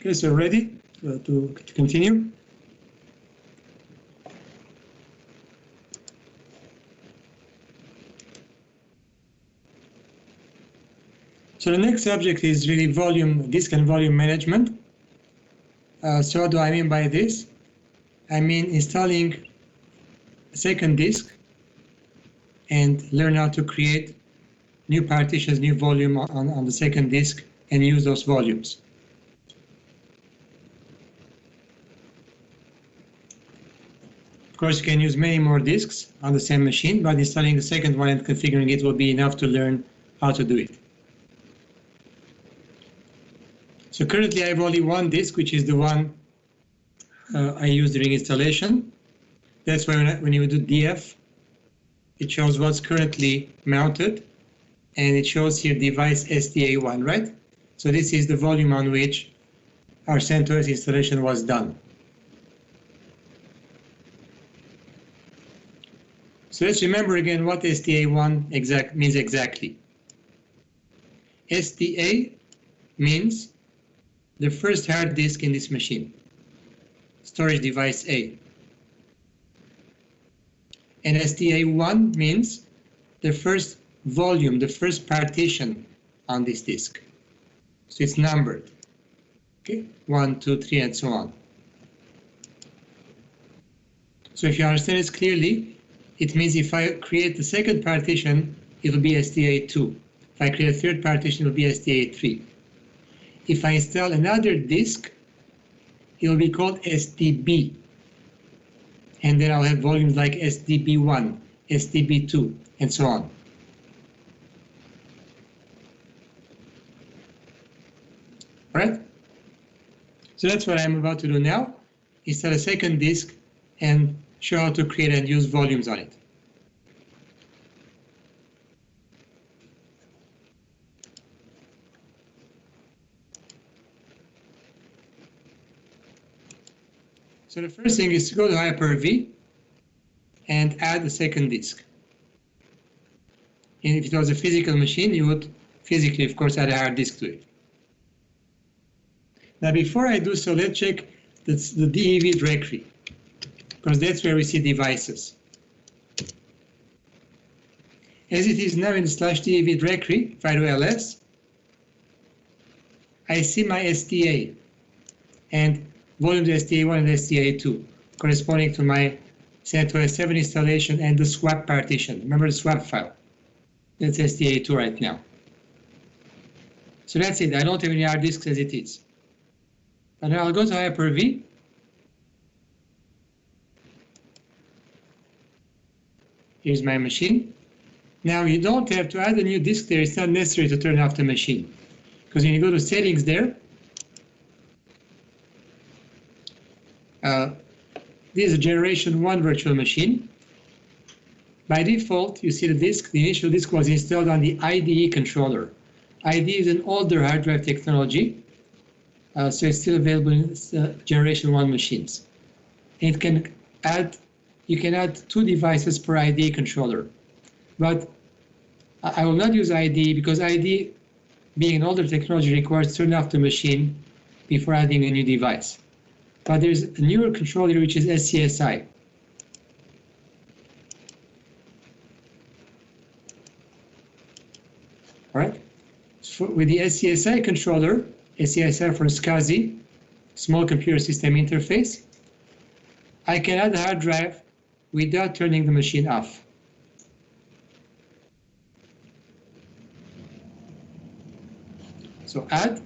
Okay, so ready to continue? So the next subject is really disk and volume management. So what do I mean by this? I mean installing a second disk and learn how to create new partitions, new volume on the second disk and use those volumes. Of course, you can use many more disks on the same machine, but installing the second one and configuring it will be enough to learn how to do it. So currently I have only one disk, which is the one I use during installation. That's why when you do DF, it shows what's currently mounted, and it shows here device SDA1, right? So this is the volume on which our CentOS installation was done. So let's remember again what SDA1 means exactly. SDA means the first hard disk in this machine, storage device A. And SDA1 means the first volume, the first partition on this disk. So it's numbered, okay? 1, 2, 3, and so on. So if you understand this clearly, it means if I create the second partition, it will be SDA2. If I create a third partition, it will be SDA3. If I install another disk, it will be called SDB. And then I'll have volumes like SDB1, SDB2, and so on. All right? So that's what I'm about to do now. Install a second disk and show how to create and use volumes on it. So the first thing is to go to Hyper-V and add a second disk. And if it was a physical machine, you would physically, of course, add a hard disk to it. Now, before I do so, let's check the DEV directory, because that's where we see devices. As it is now in the /dev directory, if I do ls, I see my SDA and volumes SDA1 and SDA2 corresponding to my CentOS 7 installation and the swap partition. Remember the swap file? That's SDA2 right now. So that's it. I don't have any hard disks as it is. And now I'll go to Hyper-V. Here's my machine. Now you don't have to add a new disk there. It's not necessary to turn off the machine, because when you go to settings there, this is a generation 1 virtual machine. By default, you see the initial disk was installed on the IDE controller. IDE is an older hard drive technology, so it's still available in generation 1 machines. And you can add 2 devices per IDE controller. But I will not use IDE because IDE, being an older technology, requires turning off the machine before adding a new device. But there's a newer controller which is SCSI. All right. So with the SCSI controller, SCSI for SCSI, Small Computer System Interface, I can add a hard drive without turning the machine off. So add.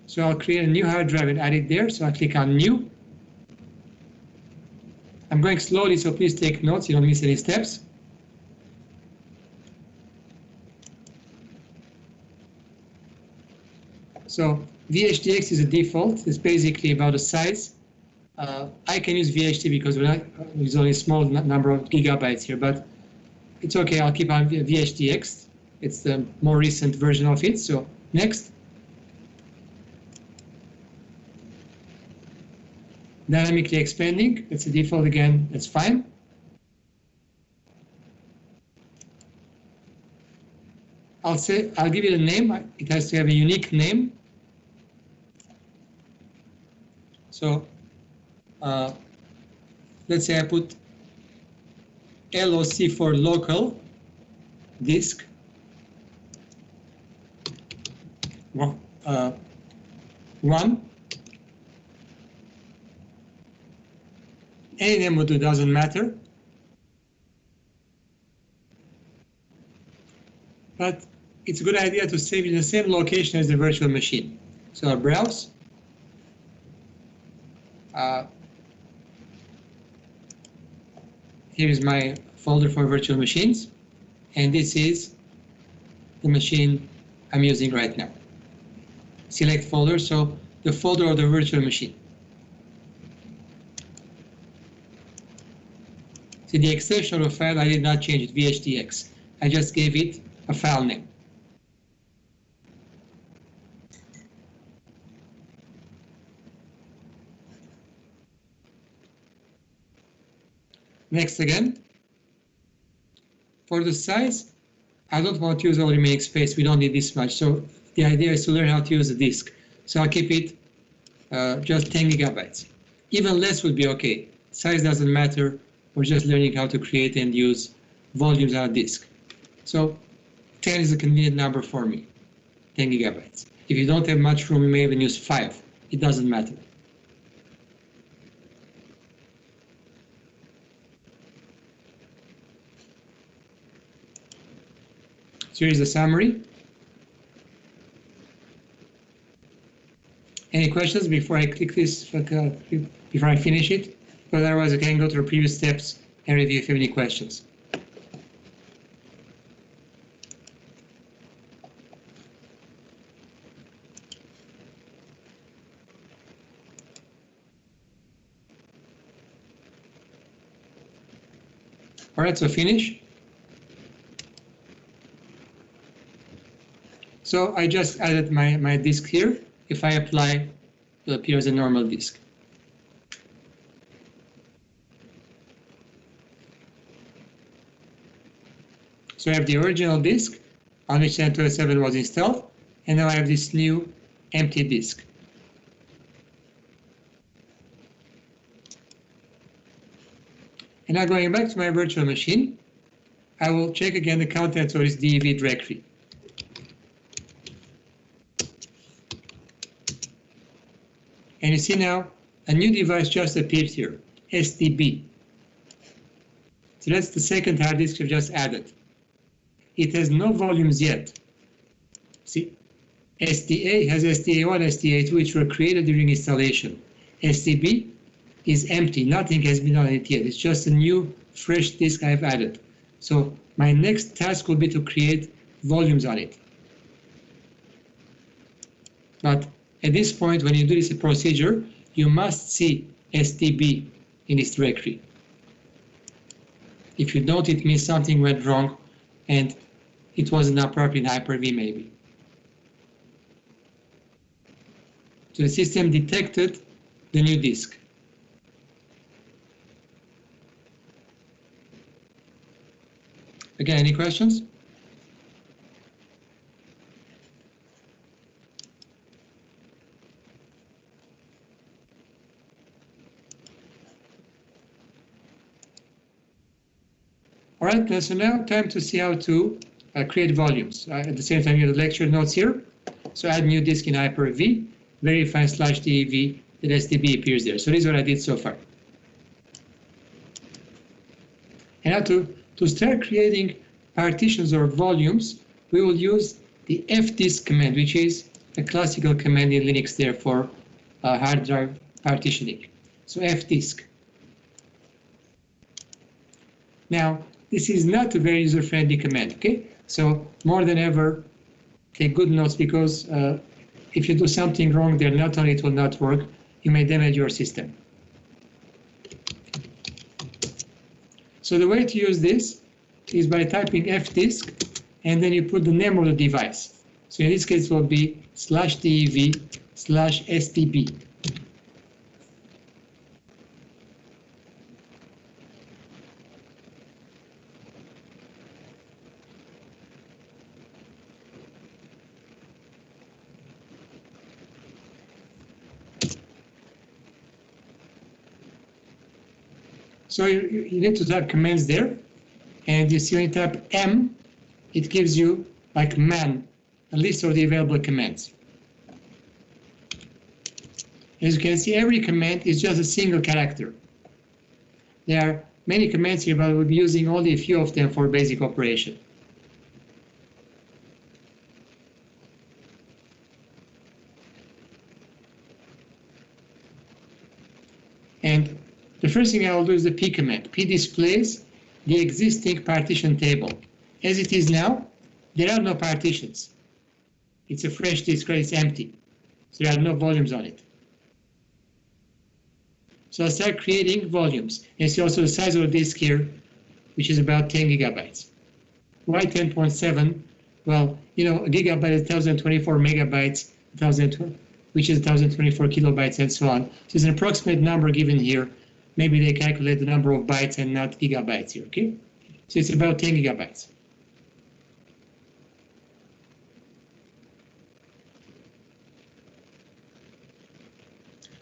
So I'll create a new hard drive and add it there. So I click on New. I'm going slowly, so please take notes. You don't miss any steps. So VHDX is a default. It's basically about the size. I can use VHD because there's only a small number of gigabytes here, but it's okay. I'll keep on VHDX. It's the more recent version of it. So next. Dynamically expanding, it's a default again, that's fine. I'll give it a name. It has to have a unique name. So let's say I put LOC for local disk. One. Any name would do, doesn't matter. But it's a good idea to save in the same location as the virtual machine. So I'll browse. Here is my folder for virtual machines, and this is the machine I'm using right now. Select folder, so the folder of the virtual machine. See, the extension of a file, I did not change it, vhtx. I just gave it a file name. Next again, for the size, I don't want to use all remaining space. We don't need this much. So the idea is to learn how to use the disk. So I'll keep it just 10 gigabytes. Even less would be okay. Size doesn't matter. We're just learning how to create and use volumes on a disk. So 10 is a convenient number for me, 10 gigabytes. If you don't have much room, you may even use 5. It doesn't matter. So here's the summary. Any questions before I click this, before I finish it? Because otherwise I can go to the previous steps and review if you have any questions. All right, so finish. So I just added my disk here. If I apply, it will appear as a normal disk. So I have the original disk on which N207 was installed, and now I have this new empty disk. And now going back to my virtual machine, I will check again the contents of this DEV directory. And you see now a new device just appeared here, STB. So that's the second hard disk we've just added. It has no volumes yet. See, STA has STA1, STA2, which were created during installation. STB is empty, nothing has been on it yet. It's just a new, fresh disk I've added. So my next task will be to create volumes on it. But at this point, when you do this procedure, you must see STB in this directory. If you don't, it means something went wrong and it wasn't appropriate in Hyper-V maybe. So the system detected the new disk. Again, any questions? All right, so now time to see how to create volumes. At the same time, you have the lecture notes here. So add new disk in Hyper-V, verify /DEV, that STB appears there. So this is what I did so far. And now to start creating partitions or volumes, we will use the fdisk command, which is a classical command in Linux there for hard drive partitioning. So fdisk. Now, this is not a very user-friendly command, okay? So more than ever, take good notes, because if you do something wrong there, not only it will not work, you may damage your system. So the way to use this is by typing fdisk, and then you put the name of the device. So in this case, it will be /dev/stb. So you need to type commands there, and you see when you type M, it gives you like man, a list of the available commands. As you can see, every command is just a single character. There are many commands here, but we'll be using only a few of them for basic operation. And the first thing I will do is the p command. P displays the existing partition table. As it is now, there are no partitions. It's a fresh disk, it's empty. So there are no volumes on it. So I'll start creating volumes. And see also the size of the disk here, which is about 10 gigabytes. Why 10.7? Well, you know, a gigabyte is 1024 megabytes, 1012, which is 1024 kilobytes, and so on. So there's an approximate number given here. Maybe they calculate the number of bytes and not gigabytes here, okay? So it's about 10 gigabytes.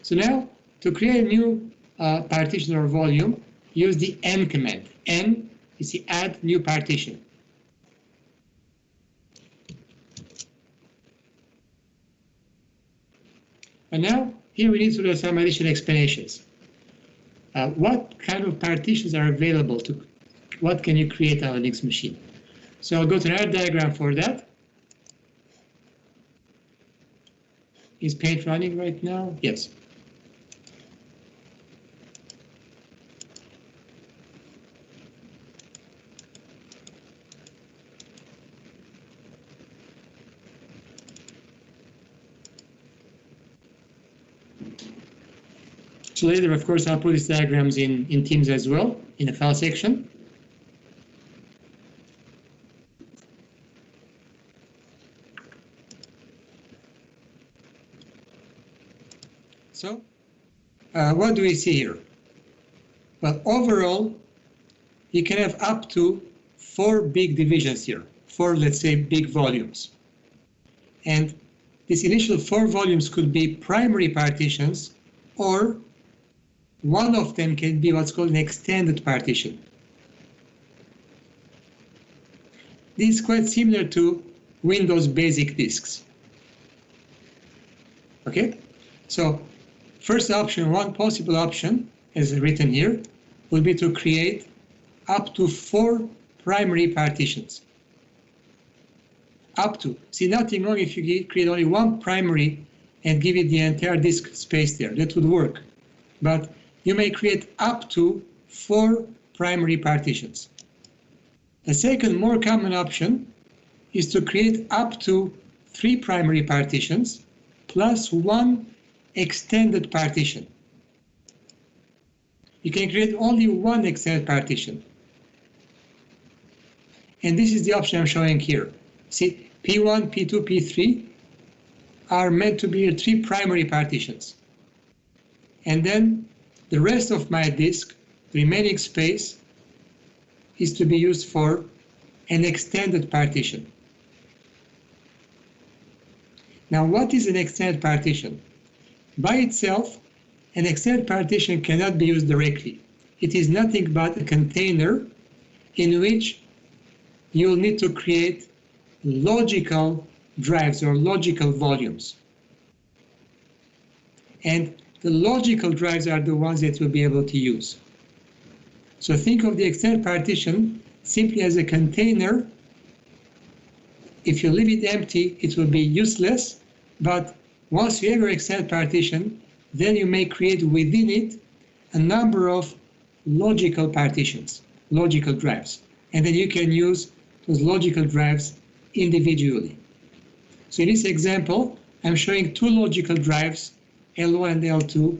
So now, to create a new partition or volume, use the n command. N, you see, add new partition. And now, here we need to do some additional explanations. What kind of partitions are available to, what can you create on a Linux machine? So I'll go to another diagram for that. Is Paint running right now? Yes. So later, of course, I'll put these diagrams in Teams as well, in the file section. So, what do we see here? Well, overall, you can have up to 4 big divisions here, 4, let's say, big volumes. And these initial 4 volumes could be primary partitions, or one of them can be what's called an extended partition. This is quite similar to Windows basic disks. Okay, so first option, one possible option, as written here, would be to create up to 4 primary partitions. Up to. See, nothing wrong if you create only one primary and give it the entire disk space there. That would work. But you may create up to 4 primary partitions. The second, more common option is to create up to 3 primary partitions plus 1 extended partition. You can create only 1 extended partition. And this is the option I'm showing here. See, P1, P2, P3 are meant to be 3 primary partitions. And then the rest of my disk, the remaining space, is to be used for an extended partition. Now, what is an extended partition? By itself, an extended partition cannot be used directly. It is nothing but a container in which you'll need to create logical drives or logical volumes. And the logical drives are the ones that you'll be able to use. So think of the extended partition simply as a container. If you leave it empty, it will be useless, but once you have your extended partition, then you may create within it a number of logical partitions, logical drives, and then you can use those logical drives individually. So in this example, I'm showing 2 logical drives, L1 and L2,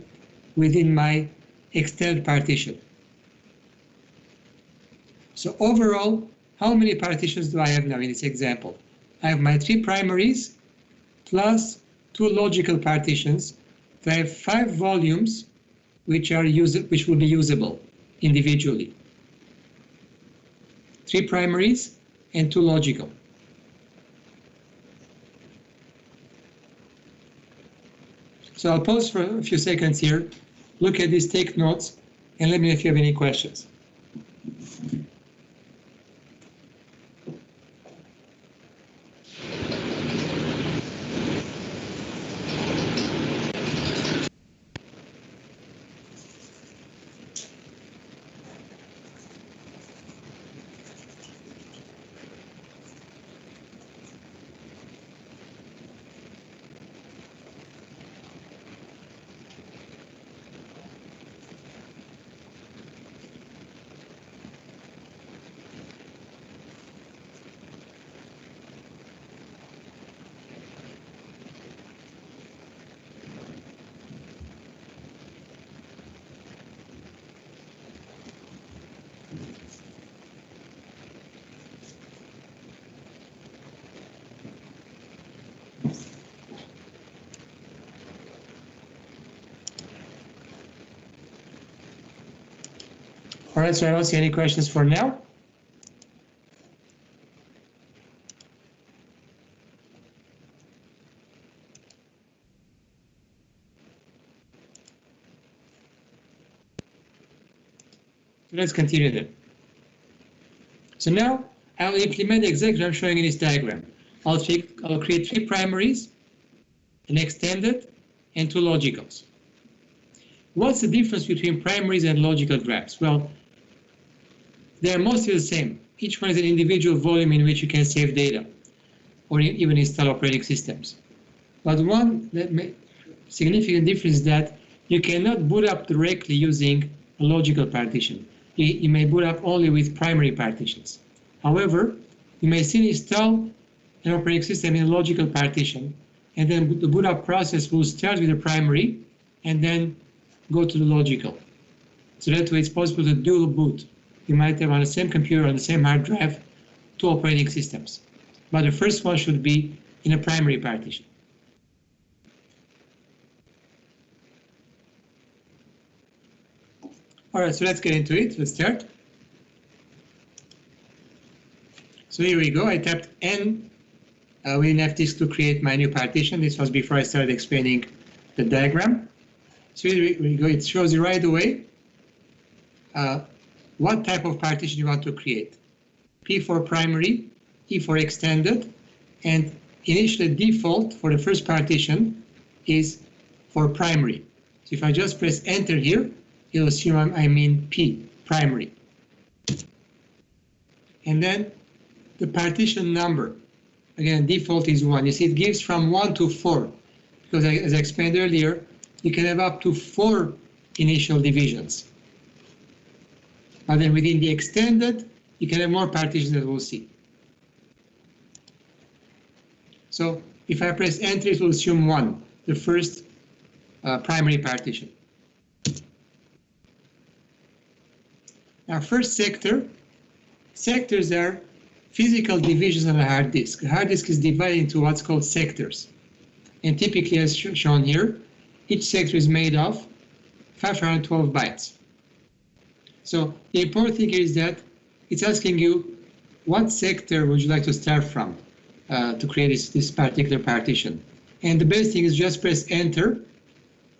within my extended partition. So overall, how many partitions do I have now in this example? I have my 3 primaries plus 2 logical partitions. So I have 5 volumes which will be usable individually. 3 primaries and 2 logical. So I'll pause for a few seconds here, look at this, take notes, and let me know if you have any questions. All right, so I don't see any questions for now. So let's continue then. So now I'll implement exactly what I'm showing in this diagram. I'll create 3 primaries, an extended, and 2 logicals. What's the difference between primaries and logical graphs? Well, they're mostly the same. Each one is an individual volume in which you can save data or even install operating systems. But one significant difference is that you cannot boot up directly using a logical partition. You may boot up only with primary partitions. However, you may still install an operating system in a logical partition, and then the boot up process will start with the primary and then go to the logical. So that way it's possible to dual boot. You might have on the same computer, on the same hard drive, 2 operating systems. But the first one should be in a primary partition. All right, so let's get into it. Let's start. So here we go. I tapped N within fdisk to create my new partition. This was before I started explaining the diagram. So here we go. It shows you right away what type of partition you want to create. P for primary, E for extended, and initially default for the first partition is for primary. So if I just press enter here, it'll assume I mean P, primary. And then the partition number, again, default is 1. You see it gives from 1 to 4, because as I explained earlier, you can have up to 4 initial divisions. But then within the extended, you can have more partitions that we'll see. So if I press enter, it will assume 1, the first primary partition. Now, first sector. Sectors are physical divisions on a hard disk. A hard disk is divided into what's called sectors. And typically, as shown here, each sector is made of 512 bytes. So the important thing here is that it's asking you what sector would you like to start from to create this particular partition. And the best thing is just press enter,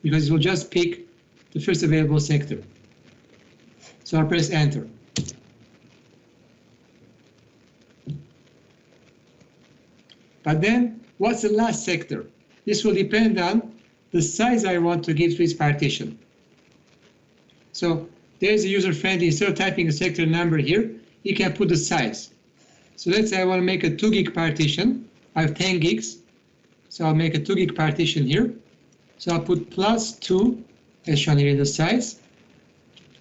because it will just pick the first available sector. So I'll press enter. But then, what's the last sector? This will depend on the size I want to give to this partition. So there's a user-friendly, instead of typing a sector number here, you can put the size. So let's say I want to make a 2 gig partition. I have 10 gigs, so I'll make a 2 gig partition here. So I'll put +2, as shown here in the size,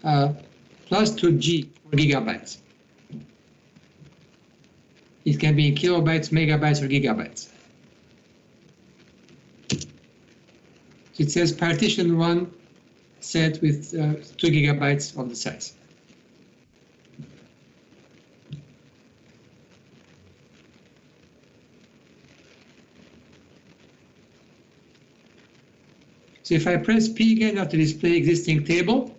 +2G for gigabytes. It can be in kilobytes, megabytes, or gigabytes. So it says partition 1 set with 2 gigabytes of the size. So if I press P again now to display existing table,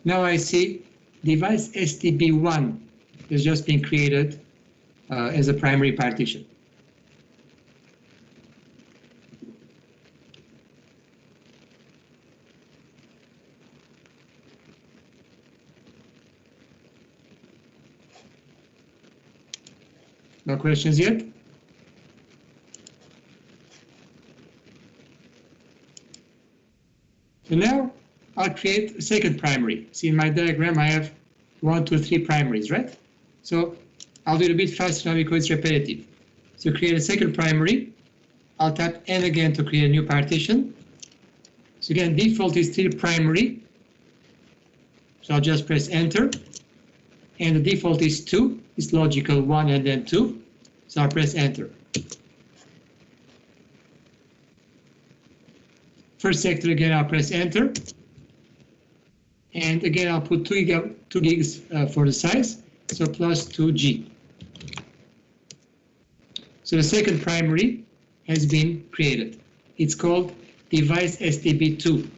now I see device STB1 has just been created as a primary partition. No questions yet? So now I'll create a second primary. See, in my diagram I have 1, 2, 3 primaries, right? So I'll do it a bit faster now because it's repetitive. So create a second primary. I'll tap N again to create a new partition. So again, default is still primary. So I'll just press enter. And the default is 2. It's logical 1 and then 2. So I'll press enter. First sector again, I'll press enter. And again, I'll put 2 gigs for the size. So plus 2G. So the second primary has been created. It's called device STB2.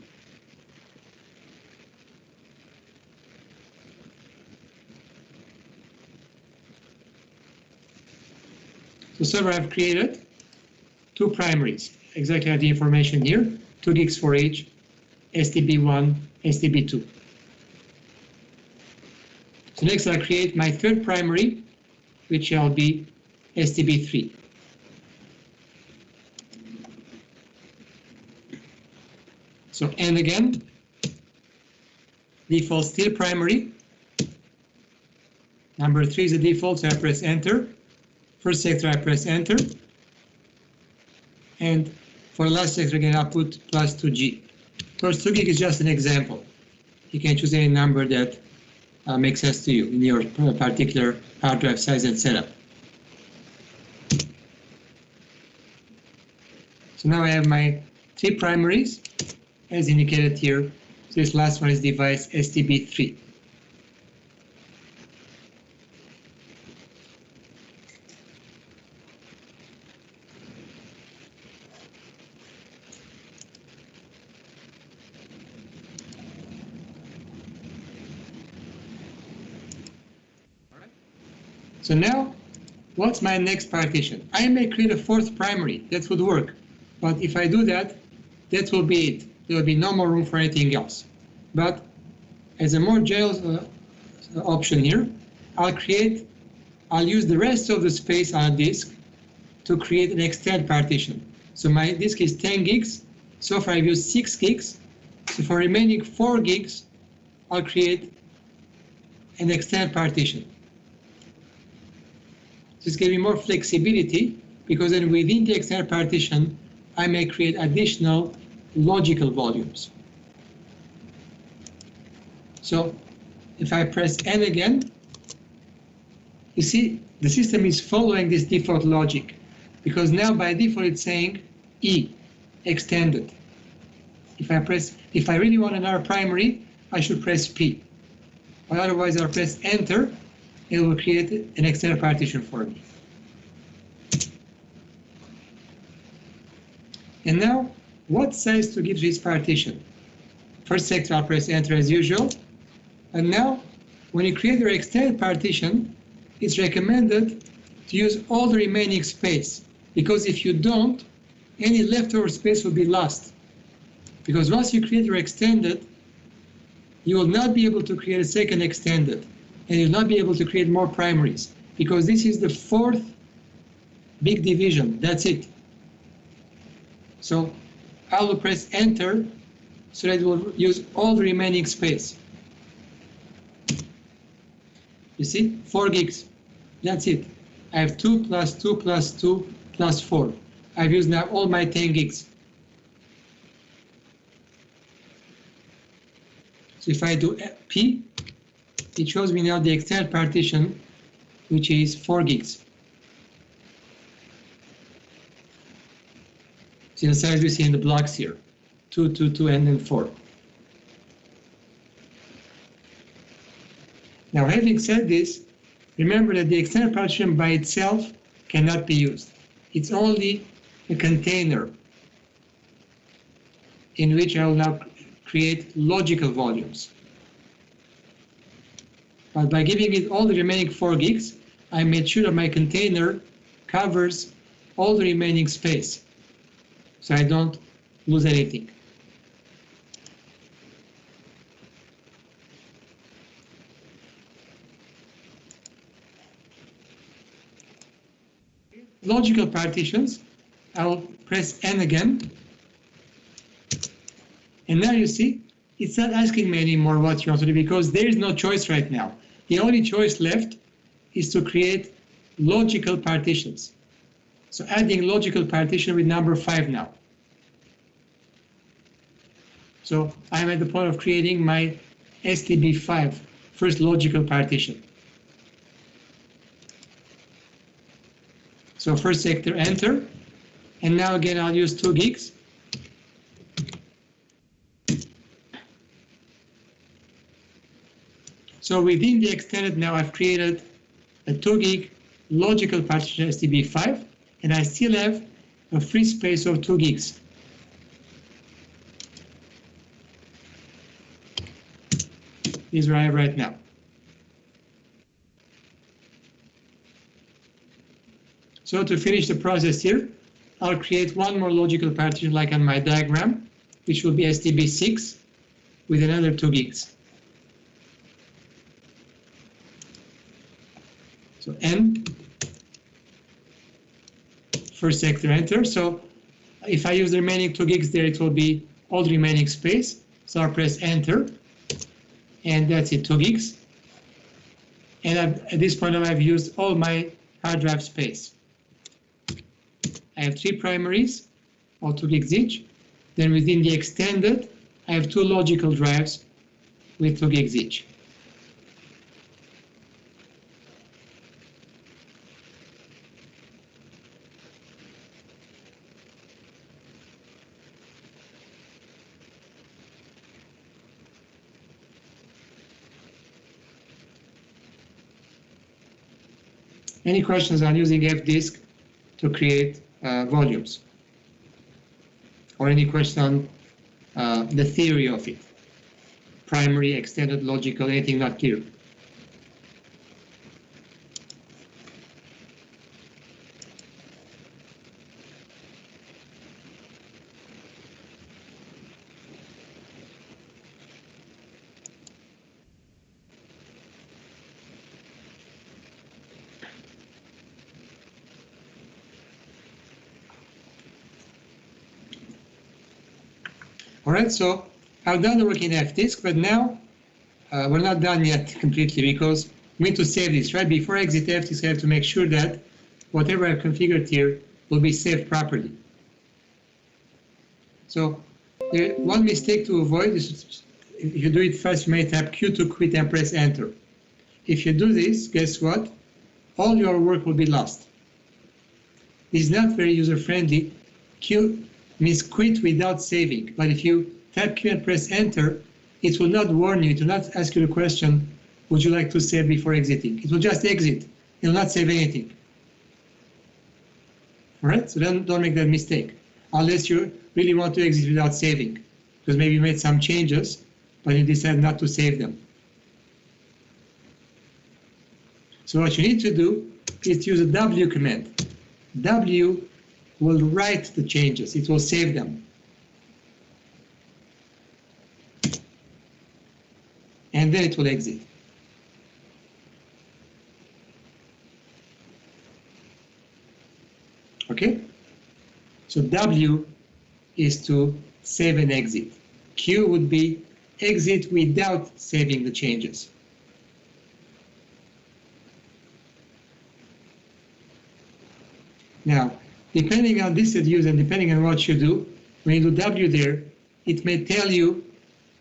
So I've created 2 primaries. Exactly the information here. 2 gigs for each, STB1, STB2. So next I'll create my third primary, which shall be STB3. So N again, default still primary. Number 3 is the default, so I press enter. First sector I press enter. And for the last sector again, I'll put plus 2G. First 2 gig is just an example. You can choose any number that makes sense to you in your particular hard drive size and setup. So now I have my 3 primaries, as indicated here. So this last one is device STB3. So now, what's my next partition? I may create a 4th primary, that would work. But if I do that, that will be it. There will be no more room for anything else. But as a more general option here, I'll use the rest of the space on a disk to create an extended partition. So my disk is 10 gigs. So far I've used 6 gigs. So for remaining 4 gigs, I'll create an extended partition. This gives me more flexibility because then within the extended partition, I may create additional logical volumes. So if I press N again, you see the system is following this default logic because now by default it's saying E, extended. If I really want another primary, I should press P. But otherwise I'll press enter. It will create an extended partition for me. And now, what size to give this partition? First sector, I'll press enter as usual. And now, when you create your extended partition, it's recommended to use all the remaining space. Because if you don't, any leftover space will be lost. Because once you create your extended, you will not be able to create a second extended. And you'll not be able to create more primaries because this is the 4th big division. That's it. So I will press enter so that it will use all the remaining space. You see, 4 gigs. That's it. I have 2 plus 2 plus 2 plus 4. I've used now all my 10 gigs. So if I do P, it shows me now the extended partition, which is 4 gigs. See the size we see in the blocks here, 2, 2, 2, and then 4. Now, having said this, remember that the extended partition by itself cannot be used. It's only a container in which I will now create logical volumes. But by giving it all the remaining 4 gigs, I made sure that my container covers all the remaining space, so I don't lose anything. logical partitions, I'll press N again. And now you see, it's not asking me anymore what you want to do because there is no choice right now. The only choice left is to create logical partitions. So adding logical partition with number 5 now. So I'm at the point of creating my STB5, first logical partition. So first sector, enter. And now again, I'll use 2 gigs. So within the extended now, I've created a 2 gig logical partition STB5, and I still have a free space of 2 gigs. This is where I have right now. So to finish the process here, I'll create one more logical partition like on my diagram, which will be STB6 with another 2 gigs. So N, first sector, enter. So if I use the remaining 2 gigs there, it will be all the remaining space. So I'll press enter, and that's it, 2 gigs. And at this point I've used all my hard drive space. I have 3 primaries, all 2 gigs each. Then within the extended, I have 2 logical drives with 2 gigs each. Any questions on using F-disk to create volumes? Or any question on the theory of it? Primary, extended, logical, anything not clear? All right, so I've done the work in F-disk, but now we're not done yet completely because we need to save this, right? Before I exit F-disk, I have to make sure that whatever I've configured here will be saved properly. So one mistake to avoid is if you do it fast, you may tap Q to quit and press enter. If you do this, guess what? All your work will be lost. This is not very user-friendly. Q means quit without saving. But if you tap Q and press enter, it will not warn you. It will not ask you the question, would you like to save before exiting? It will just exit. It will not save anything. All right, so don't make that mistake. Unless you really want to exit without saving. Because maybe you made some changes, but you decide not to save them. So what you need to do is to use a W command. W will write the changes. It will save them. And then it will exit. Okay? So W is to save and exit. Q would be exit without saving the changes. Now, depending on this use and depending on what you do, when you do W there, it may tell you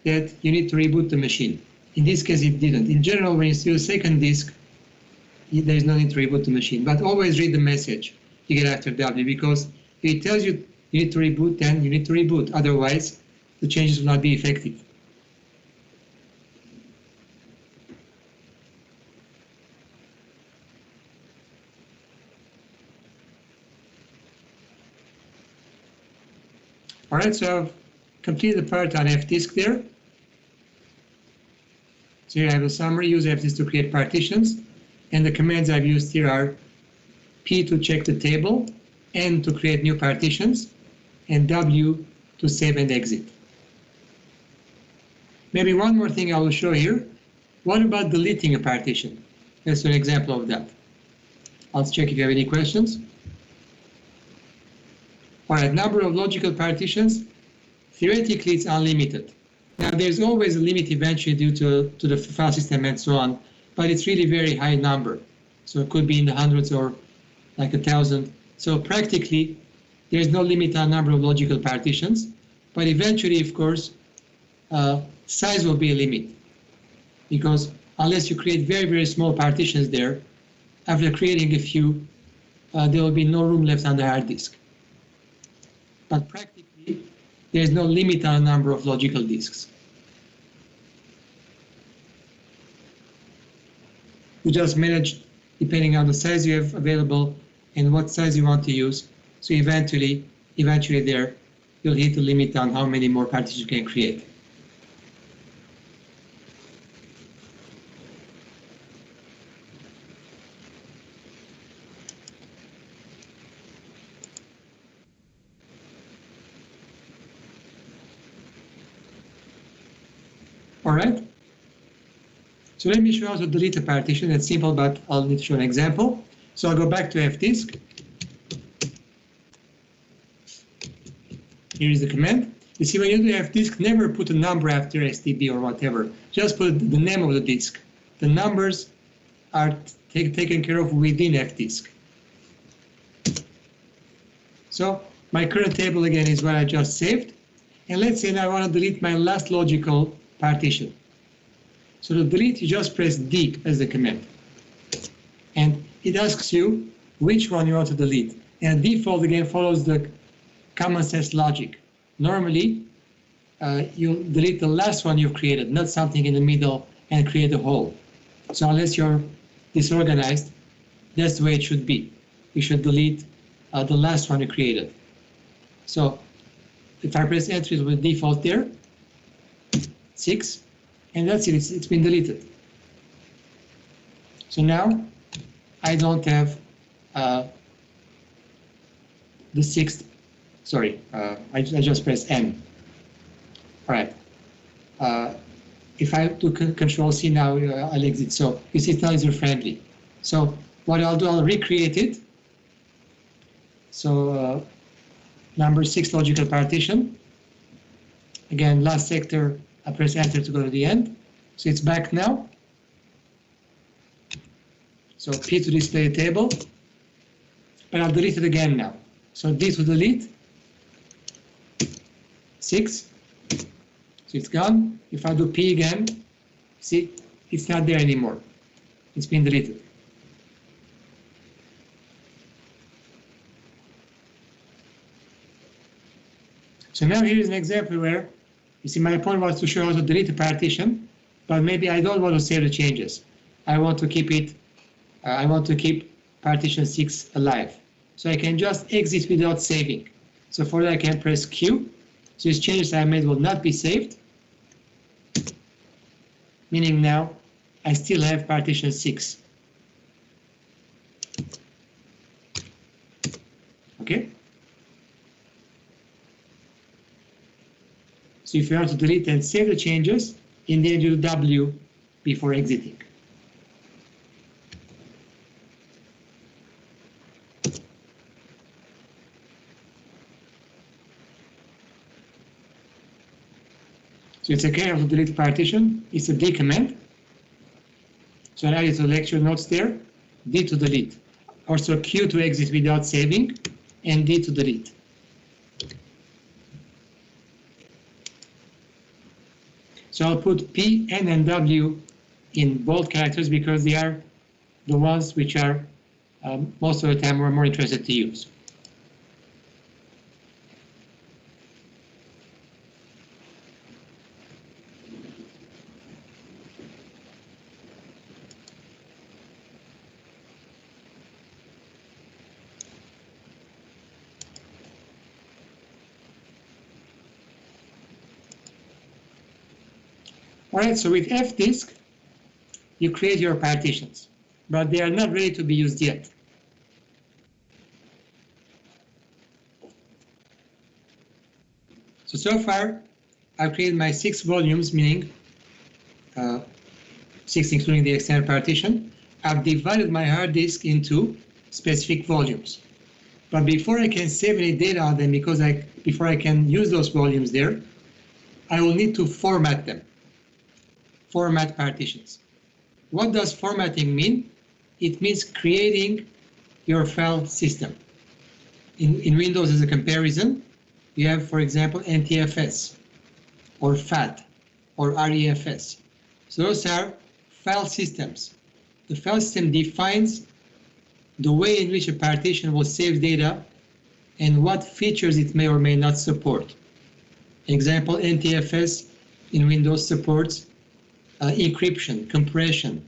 that you need to reboot the machine. In this case, it didn't. In general, when you see a second disk, there is no need to reboot the machine. But always read the message you get after W, because if it tells you you need to reboot, then you need to reboot. Otherwise, the changes will not be effective. All right, so I've completed the part on F-disk there. So here I have a summary. Use F-disk to create partitions. And the commands I've used here are P to check the table, N to create new partitions, and W to save and exit. Maybe one more thing I will show here. What about deleting a partition? That's an example of that. I'll check if you have any questions. All right, number of logical partitions, theoretically it's unlimited. Now there's always a limit eventually due to the file system and so on, but it's really very high number. So it could be in the hundreds or like 1,000. So practically there's no limit on number of logical partitions, but eventually, of course, size will be a limit, because unless you create very, very small partitions there, after creating a few, there will be no room left on the hard disk. But practically, there is no limit on the number of logical disks. You just manage depending on the size you have available and what size you want to use. So eventually there, you'll hit the limit on how many more partitions you can create. All right. So let me show you how to delete a partition. It's simple, but I'll need to show an example. So I'll go back to fdisk. Here is the command. You see, when you do fdisk, never put a number after STB or whatever. Just put the name of the disk. The numbers are taken care of within fdisk. So my current table again is what I just saved. And let's say now I want to delete my last logical partition. So to delete, you just press D as the command. And it asks you which one you want to delete. And default again follows the common sense logic. Normally, you'll delete the last one you've created, not something in the middle and create a whole. So unless you're disorganized, that's the way it should be. You should delete the last one you created. So if I press enter, it will default there, 6, and that's it, it's been deleted. So now I don't have the 6th, sorry, I just pressed N. All right. If I do Control C now, I'll exit. So you see it's not user friendly. So what I'll do, I'll recreate it. So number 6 logical partition. Again, last sector, I press enter to go to the end. So it's back now. So P to display a table, but I'll delete it again now. So D to delete, 6, so it's gone. If I do P again, see, it's not there anymore. It's been deleted. So now here is an example where, you see, my point was to show how to delete a partition, but maybe I don't want to save the changes. I want to keep it, I want to keep partition 6 alive. So I can just exit without saving. So for that I can press Q. So these changes I made will not be saved, meaning now I still have partition 6. Okay? So if you want to delete and save the changes, in the end you do W before exiting. So it's okay to delete the partition. It's a D command. So I added the lecture notes there. D to delete. Also Q to exit without saving, and D to delete. So I'll put P, N, and W in bold characters because they are the ones which are most of the time we're more interested to use. All right, so with fdisk, you create your partitions, but they are not ready to be used yet. So far, I've created my 6 volumes, meaning 6 including the extended partition. I've divided my hard disk into specific volumes. But before I can save any data on them, before I can use those volumes there, I will need to format them. Format partitions. What does formatting mean? It means creating your file system. In Windows, as a comparison, you have, for example, NTFS or FAT or REFS. So those are file systems. The file system defines the way in which a partition will save data and what features it may or may not support. Example, NTFS in Windows supports encryption, compression.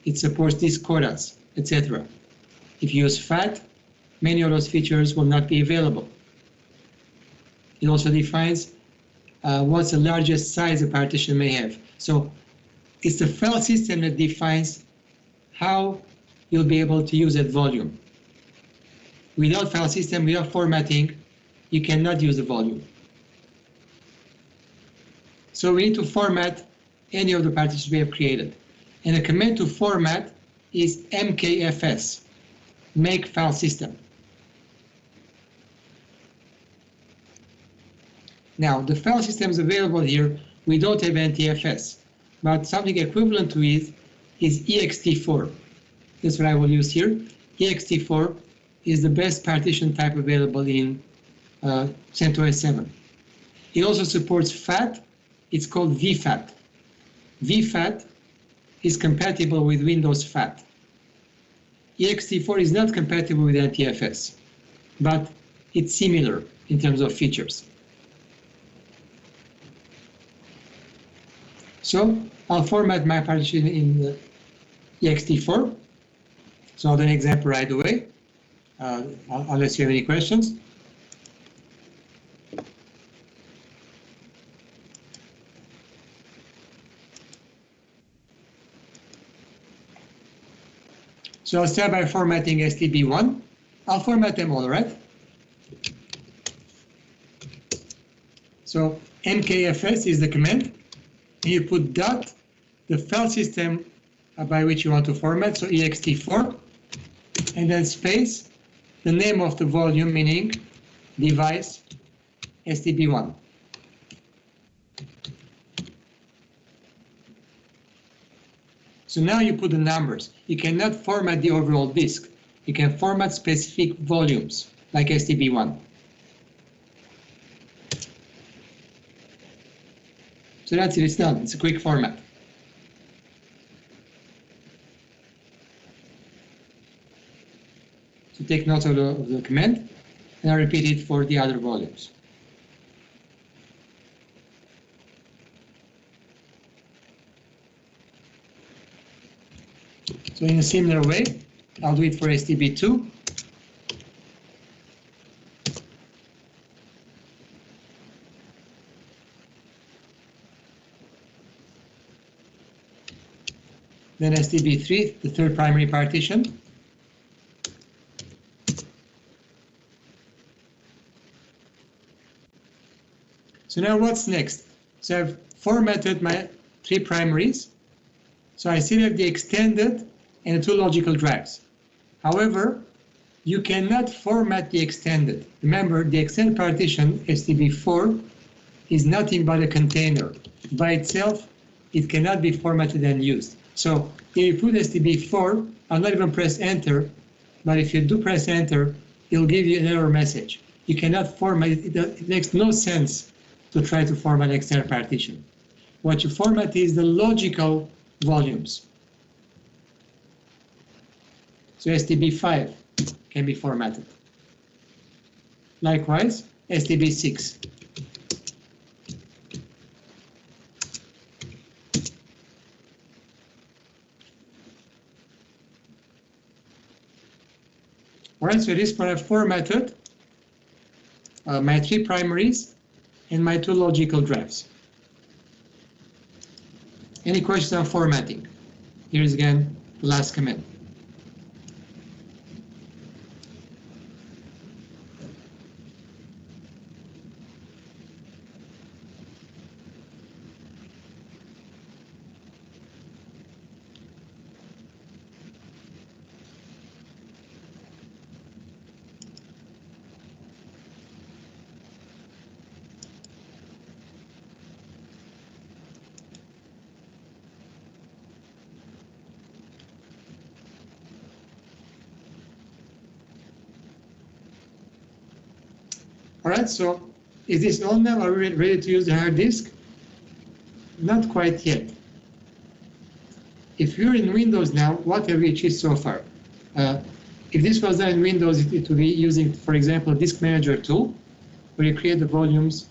It supports discordance, etc. If you use FAT, many of those features will not be available. It also defines what's the largest size a partition may have. So it's the file system that defines how you'll be able to use that volume. Without file system, without formatting, you cannot use the volume. So we need to format any of the partitions we have created. And the command to format is mkfs, make file system. Now, the file systems available here, we don't have NTFS, but something equivalent to it is ext4. That's what I will use here. ext4 is the best partition type available in CentOS 7. It also supports FAT. It's called vFAT. vFAT is compatible with Windows FAT. ext4 is not compatible with NTFS, but it's similar in terms of features. So I'll format my partition in ext4. So I'll do an example right away, unless you have any questions. So I'll start by formatting STB1. I'll format them all, right? So mkfs is the command. And you put dot, the file system by which you want to format, so ext4, and then space, the name of the volume, meaning device STB1. So now you put the numbers. You cannot format the overall disk. You can format specific volumes, like STB1. So that's it, it's done. It's a quick format. So take note of the command, and I'll repeat it for the other volumes. So in a similar way, I'll do it for STB2. Then STB3, the third primary partition. So now what's next? So I've formatted my three primaries. So I still have the extended and the two logical drives. However, you cannot format the extended. Remember, the extended partition, STB4, is nothing but a container. By itself, it cannot be formatted and used. So if you put STB4, I'll not even press enter, but if you do press enter, it'll give you an error message. You cannot format it. It makes no sense to try to format an external partition. What you format is the logical volumes. So STB5 can be formatted. Likewise, STB6. All right, so at this point I've formatted my three primaries and my two logical drives. Any questions on formatting? Here's again the last command. All right, so is this all now? Are we ready to use the hard disk? Not quite yet. If you're in Windows now, what have we achieved so far? If this was done in Windows, it would be using, for example, Disk Manager tool, where you create the volumes,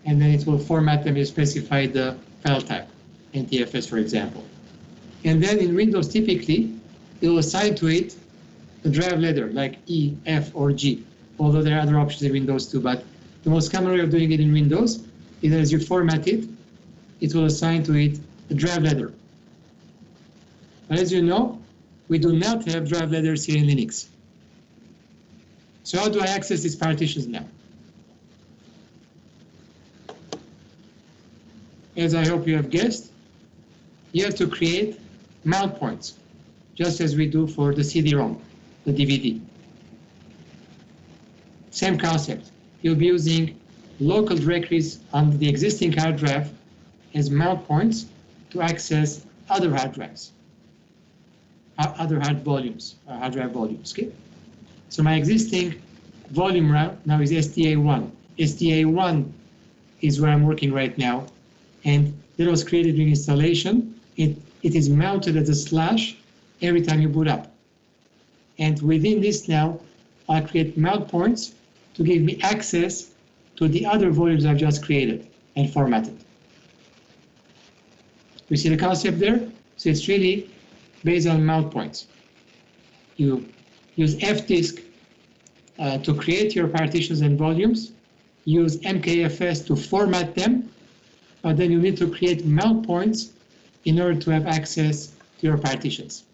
and then it will format them. You specify the file type, NTFS, for example. And then in Windows, typically, it will assign to it a drive letter, like E, F, or G, although there are other options in Windows too. But the most common way of doing it in Windows is as you format it, it will assign to it a drive letter. But as you know, we do not have drive letters here in Linux. So how do I access these partitions now? As I hope you have guessed, you have to create mount points, just as we do for the CD-ROM, the DVD. Same concept. You'll be using local directories on the existing hard drive as mount points to access other hard drives, other hard drive volumes. Okay? So my existing volume route now is STA1. STA1 is where I'm working right now, and that was created during installation. It is mounted as a slash every time you boot up. And within this now, I'll create mount points to give me access to the other volumes I've just created and formatted. You see the concept there? So it's really based on mount points. You use fdisk to create your partitions and volumes, use mkfs to format them, but then you need to create mount points in order to have access to your partitions.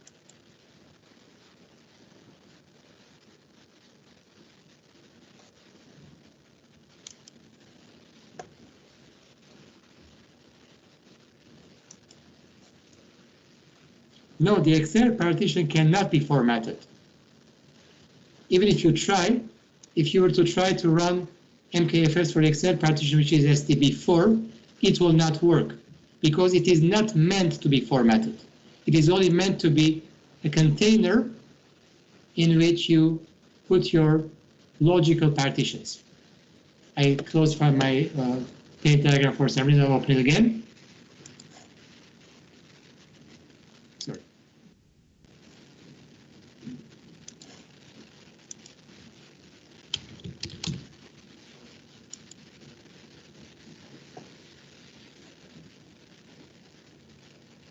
No, the external partition cannot be formatted. Even if you try, if you were to try to run mkfs for the external partition, which is STB4, it will not work because it is not meant to be formatted. It is only meant to be a container in which you put your logical partitions. I closed my paint diagram for some reason. I'll open it again. Sorry.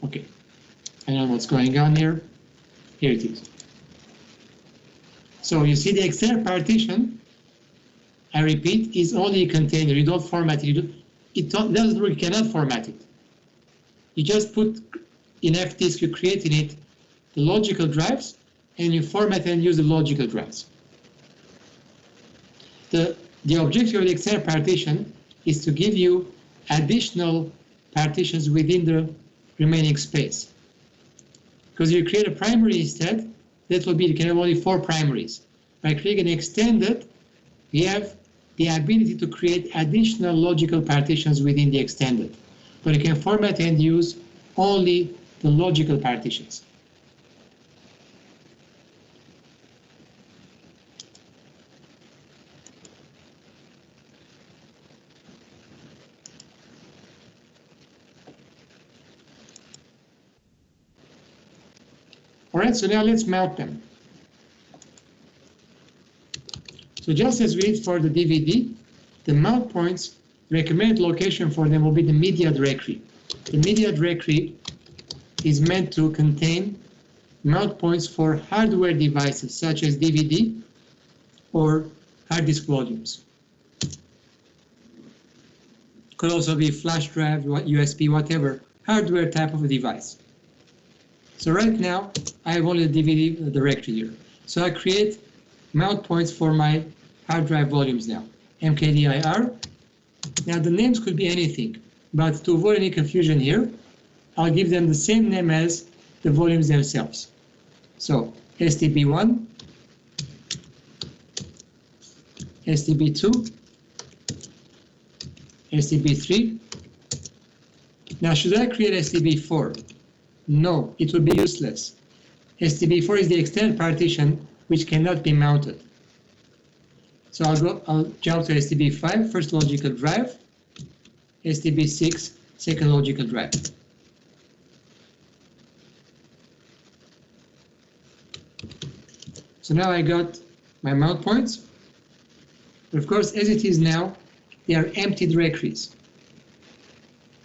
Okay, I don't know what's going on here. Here it is. So you see the external partition, I repeat, is only a container. You don't format it. It doesn't work. You cannot format it. You just put in fdisk, you create in it the logical drives, and you format and use the logical drives. The objective of the external partition is to give you additional partitions within the remaining space. Because you create a primary instead, that will be, you can have only 4 primaries. By creating an extended, we have the ability to create additional logical partitions within the extended. But you can format and use only the logical partitions. All right, so now let's mount them. So just as we did for the DVD, the mount points, recommended location for them will be the media directory. The media directory is meant to contain mount points for hardware devices such as DVD or hard disk volumes. Could also be flash drive, USB, whatever, hardware type of a device. So right now, I have only the DVD directory here. So I create mount points for my hard drive volumes now. mkdir. Now the names could be anything, but to avoid any confusion here, I'll give them the same name as the volumes themselves. So STB1, STB2, STB3. Now should I create STB4? No, it would be useless. STB4 is the extended partition which cannot be mounted. So I'll jump to STB5, first logical drive, STB6, second logical drive. So now I got my mount points. But of course, as it is now, they are empty directories.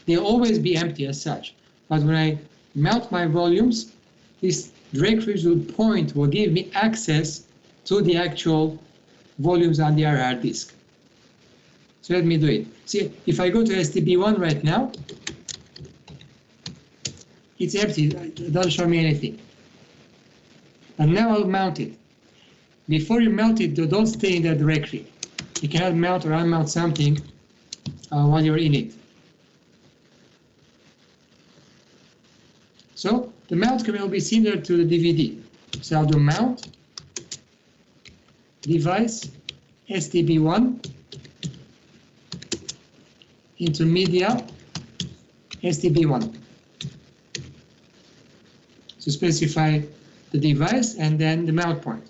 They'll always be empty as such. But when I mount my volumes, these directories will give me access to the actual volumes on the hard disk. So let me do it. See, if I go to STB1 right now, it's empty, it doesn't show me anything. And now I'll mount it. Before you mount it, don't stay in that directory. You cannot mount or unmount something while you're in it. So the mount command will be similar to the DVD. So I'll do mount device STB1 into media STB1. So specify the device and then the mount point.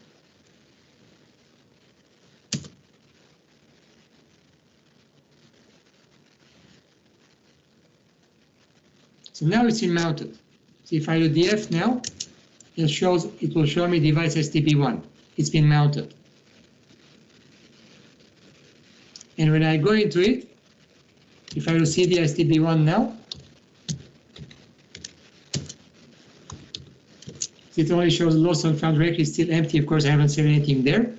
So now it's in mounted. So if I do df now, it will show me device STB1. It's been mounted. And when I go into it, if I will see the STB1 now, it only shows lost and found directory is still empty. Of course, I haven't saved anything there.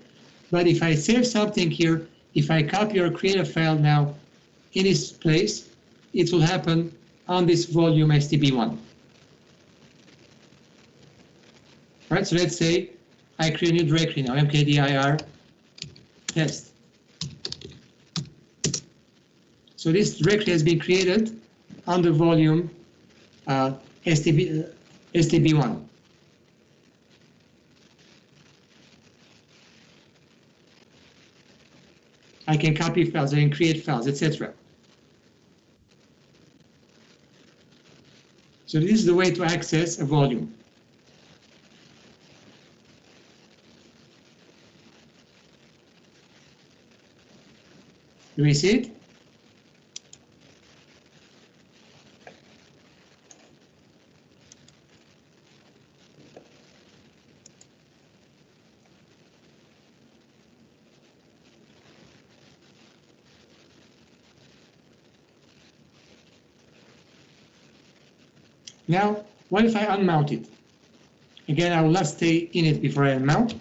But if I save something here, if I copy or create a file now in this place, it will happen on this volume STB1. Right, so let's say I create a new directory now, mkdir test. So this directory has been created on the volume STB1. I can copy files, I can create files, etc. So this is the way to access a volume. Do we see it? Now, what if I unmount it? Again, I will not stay in it before I unmount.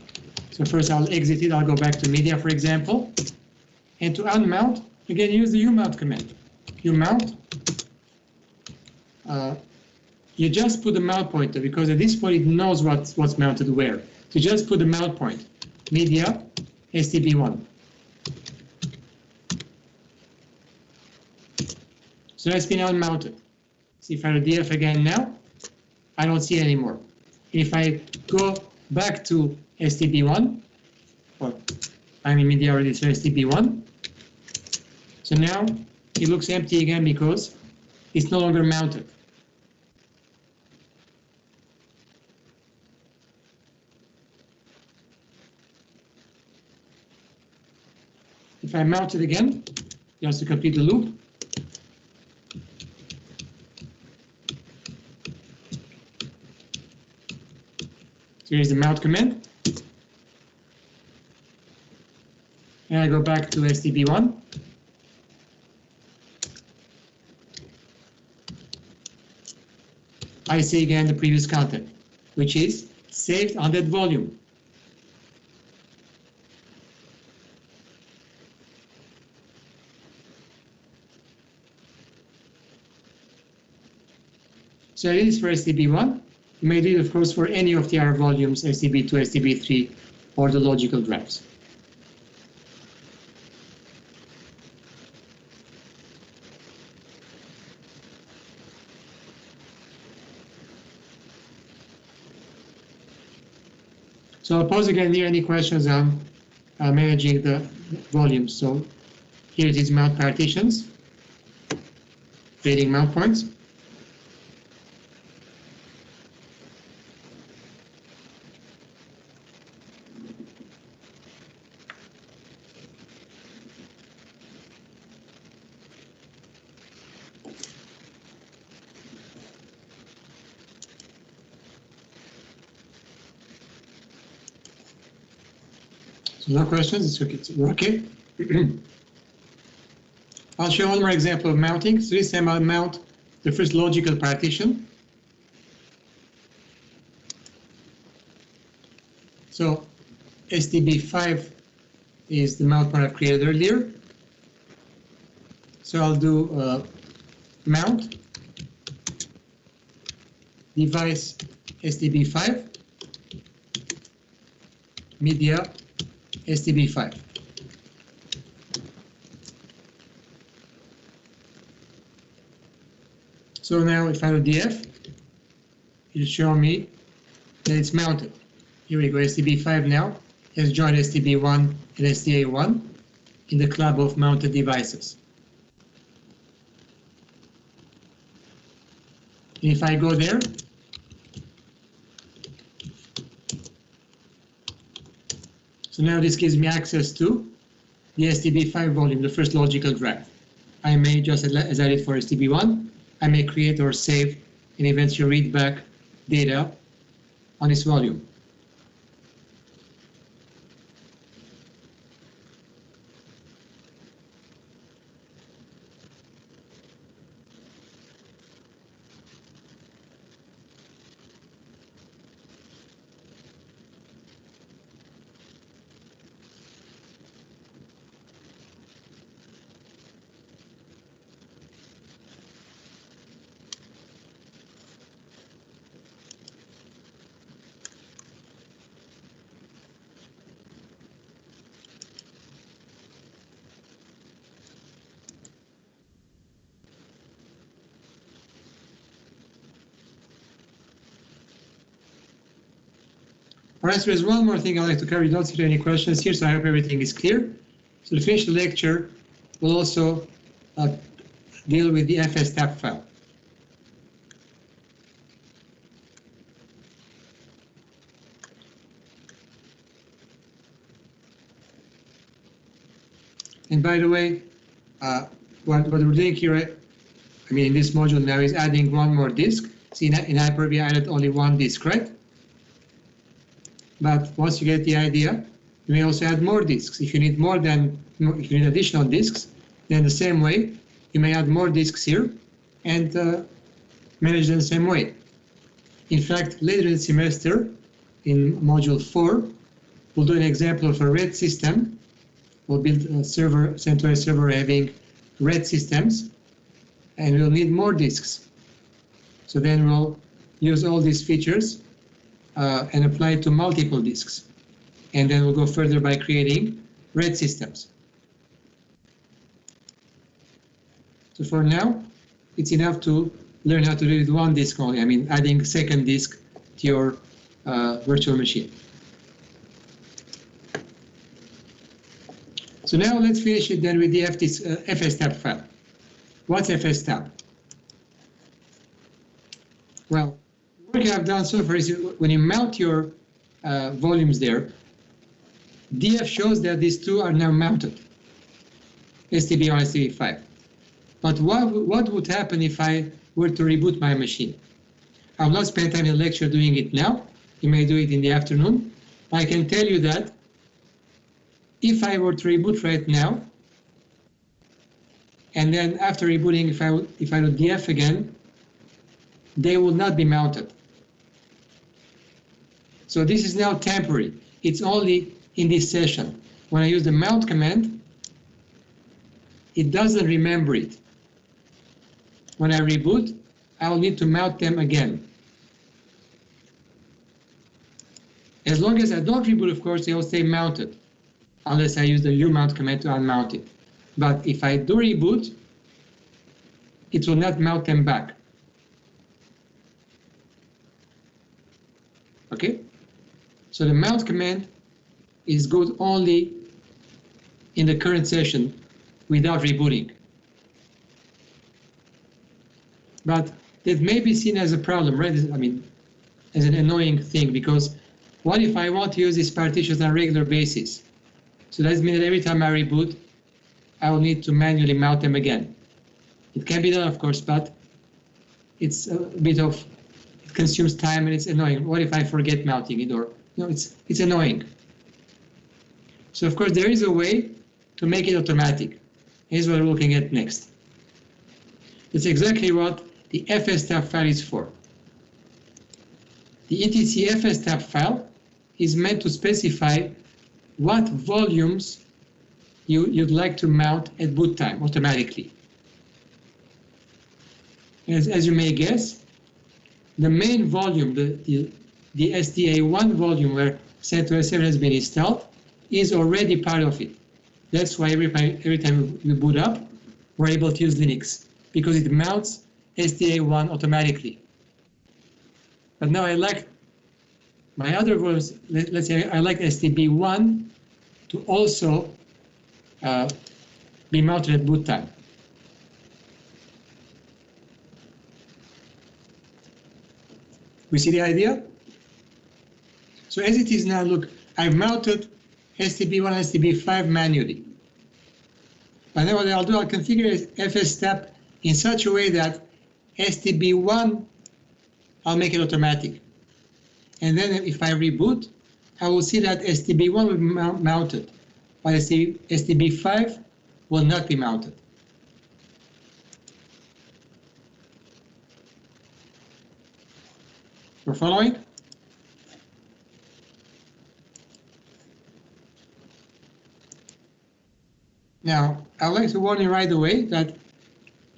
So first I'll exit it, I'll go back to media, for example. And to unmount, again, use the umount command. Umount, you just put the mount pointer, because at this point it knows what's mounted where. So just put the mount point, media, STB1. So that's been unmounted. See if I do df again now, I don't see it anymore. If I go back to STB1, or I'm in media already, so STB1. So now it looks empty again because it's no longer mounted. If I mount it again, just to complete the loop, so here's the mount command. And I go back to STB1. I see again the previous content, which is saved on that volume. So it is for STB1. You may do it, of course, for any of the other volumes, STB2, STB3, or the logical drives. So I'll pause again here, any questions on managing the volumes. So here it is, mount partitions, creating mount points. No questions? It's okay. It's okay. I'll show one more example of mounting. So this time I'll mount the first logical partition. So STB5 is the mount point I've created earlier. So I'll do mount device STB5 media STB5. So now if I do DF, it'll show me that it's mounted. Here we go, STB5 now has joined STB1 and STA1 in the club of mounted devices. And if I go there, so now this gives me access to the STB5 volume, the first logical drive. I may, just as I did for STB1, I may create or save and eventually read back data on this volume. All right, so there's one more thing I'd like to cover. You don't see any questions here, so I hope everything is clear. So to finish the lecture, we'll also deal with the FS-tab file. And by the way, what we're doing here, I mean, in this module now is adding one more disk. See, in Hyper-V I added only one disk, right? But once you get the idea, you may also add more disks. If you need if you need additional disks, then the same way, you may add more disks here and manage them the same way. In fact, later in the semester, in module 4, we'll do an example of a RAID system. We'll build a server, centralized server having RAID systems, and we'll need more disks. So then we'll use all these features and apply it to multiple disks. And then we'll go further by creating RAID systems. So for now, it's enough to learn how to do it with one disk only. I mean, adding a second disk to your virtual machine. So now let's finish it then with the FS-tab file. What's FS-tab? Well, the work I've done so far is when you mount your volumes there, DF shows that these two are now mounted, STB1 and STB5. But what would happen if I were to reboot my machine? I will not spend time in the lecture doing it now. You may do it in the afternoon. I can tell you that if I were to reboot right now, and then after rebooting, if I do DF again, they will not be mounted. So this is now temporary. It's only in this session. When I use the mount command, it doesn't remember it. When I reboot, I will need to mount them again. As long as I don't reboot, of course, they will stay mounted, unless I use the umount command to unmount it. But if I do reboot, it will not mount them back. Okay? So the mount command is good only in the current session without rebooting. But that may be seen as a problem, right? I mean, as an annoying thing, because what if I want to use these partitions on a regular basis? So that means that every time I reboot, I will need to manually mount them again. It can be done, of course, but it's a bit of, it consumes time and it's annoying. What if I forget mounting it, or, you know, it's annoying. So of course there is a way to make it automatic. Here's what we're looking at next. That's exactly what the fstab file is for. The etc fstab file is meant to specify what volumes you'd like to mount at boot time automatically. As you may guess, the main volume, the SDA1 volume where CentOS 7 has been installed, is already part of it. That's why every time we boot up, we're able to use Linux, because it mounts SDA1 automatically. But now I like my other volumes, let's say I like SDB1 to also be mounted at boot time. We see the idea? So as it is now, look, I've mounted SDB1 and SDB5 manually. But then what I'll do, I'll configure fstab in such a way that SDB1, I'll make it automatic. And then if I reboot, I will see that SDB1 will be mounted, but SDB5 will not be mounted. We're following? Now, I'd like to warn you right away that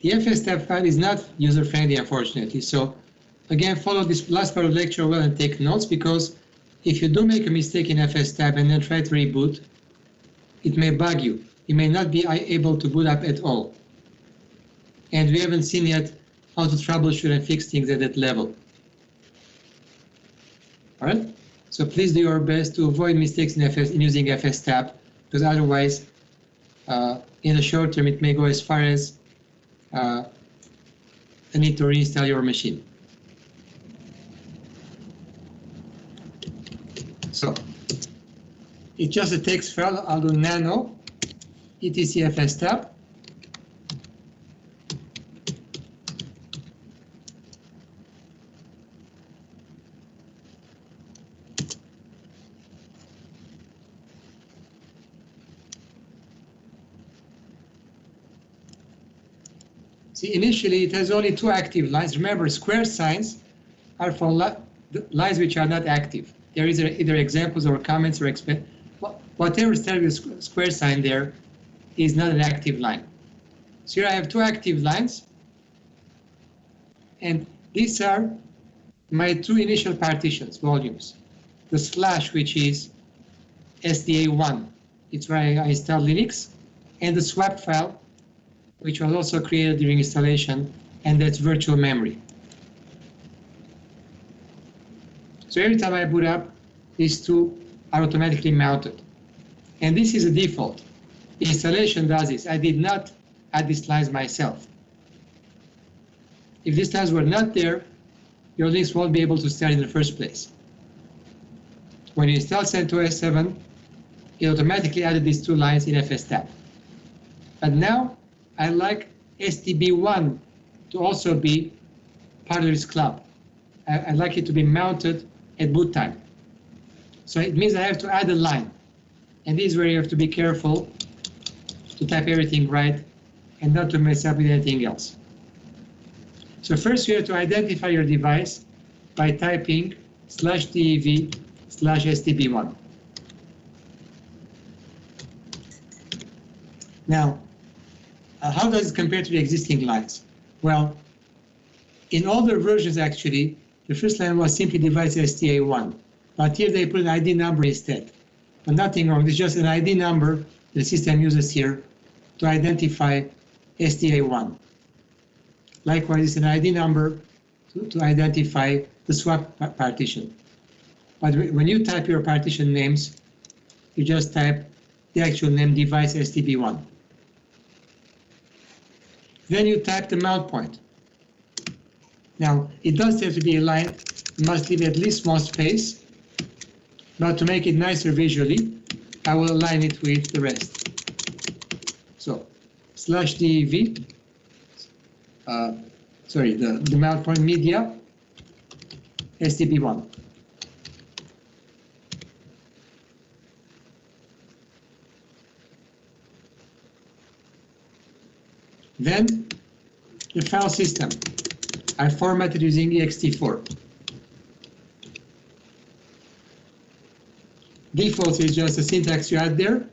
the fstab file is not user-friendly, unfortunately. So, again, follow this last part of the lecture well and take notes, because if you do make a mistake in fstab and then try to reboot, it may bug you. You may not be able to boot up at all. And we haven't seen yet how to troubleshoot and fix things at that level. All right? So please do your best to avoid mistakes in using fstab, because otherwise, in the short term, it may go as far as a need to reinstall your machine. So it's just a text file. I'll do nano etc fstab. See, initially it has only 2 active lines. Remember, square signs are for lines which are not active. There is either examples or comments or whatever starts with square sign there is not an active line. So here I have 2 active lines, and these are my 2 initial partitions, volumes. The slash, which is SDA1, it's where I install Linux, and the swap file, which was also created during installation, and that's virtual memory. So every time I boot up, these 2 are automatically mounted. And this is a default. Installation does this. I did not add these lines myself. If these lines were not there, your Linux won't be able to start in the first place. When you install CentOS 7, it automatically added these 2 lines in fstab. But now, I like SDB1 to also be part of this club. I'd like it to be mounted at boot time. So it means I have to add a line. And this is where you have to be careful to type everything right and not to mess up with anything else. So first you have to identify your device by typing /dev/SDB1. Now, how does it compare to the existing lines? Well, in older versions actually, the first line was simply device SDA1, but here they put an ID number instead. But nothing wrong, it's just an ID number the system uses here to identify SDA1. Likewise, it's an ID number to identify the swap partition. But when you type your partition names, you just type the actual name device SDB1. Then you type the mount point. Now, it does have to be aligned. You must leave at least one space. But to make it nicer visually, I will align it with the rest. So, /dev, the mount point media, SDB1. Then the file system. I formatted using ext4. Default is just the syntax you add there.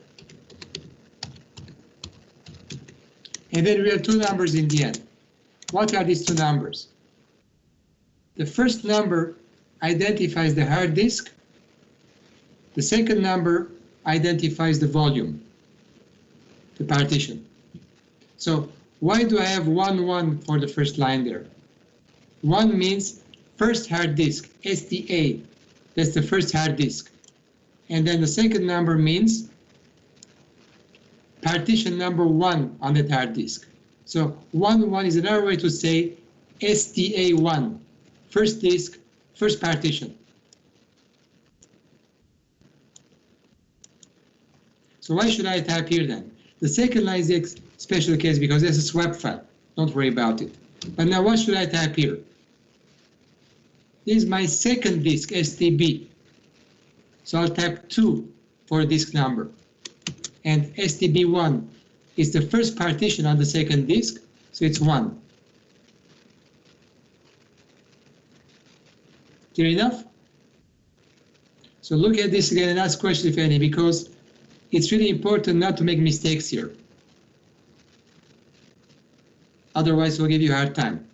And then we have two numbers in the end. What are these two numbers? The first number identifies the hard disk. The second number identifies the volume, the partition. So why do I have 1, 1 for the first line there? 1 means first hard disk, SDA. That's the first hard disk. And then the second number means partition number 1 on that hard disk. So 1, 1 is another way to say SDA1, first disk, first partition. So why should I type here then? The second line is the special case because there's a swap file. Don't worry about it. But now what should I type here? This is my second disk, STB. So I'll type 2 for disk number. And STB1 is the first partition on the second disk, so it's 1. Clear enough? So look at this again and ask questions if any, because it's really important not to make mistakes here. Otherwise, we'll give you a hard time.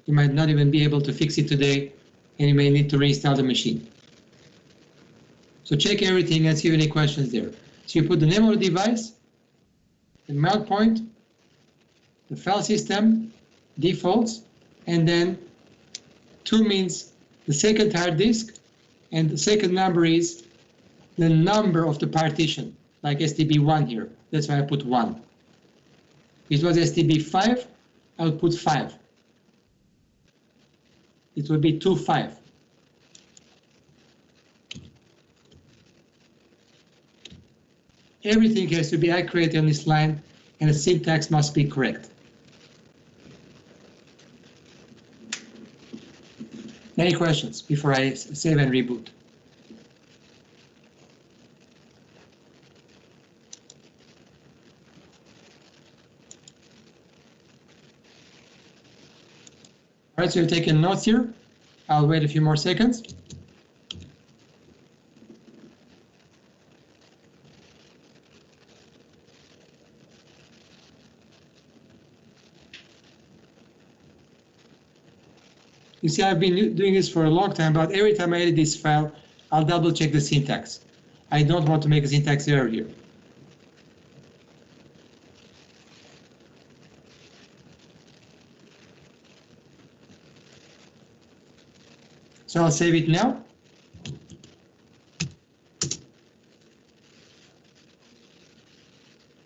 You might not even be able to fix it today, and you may need to reinstall the machine. So check everything and see if any questions there. So you put the name of the device, the mount point, the file system, defaults, and then 2 means the second hard disk, and the second number is the number of the partition, like STB1 here. That's why I put 1. If it was STB5, I would put 5. It would be 2, 5. Everything has to be accurate on this line, and the syntax must be correct. Any questions before I save and reboot? All right, so you're taking notes here. I'll wait a few more seconds. You see, I've been doing this for a long time, but every time I edit this file, I'll double check the syntax. I don't want to make a syntax error here. So I'll save it now.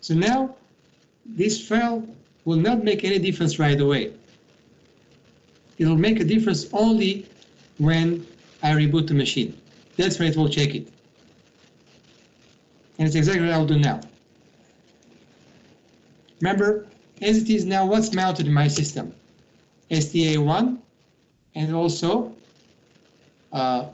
So now, this file will not make any difference right away. It will make a difference only when I reboot the machine. That's when it will check it. And it's exactly what I'll do now. Remember, as it is now, what's mounted in my system? STA1 and also the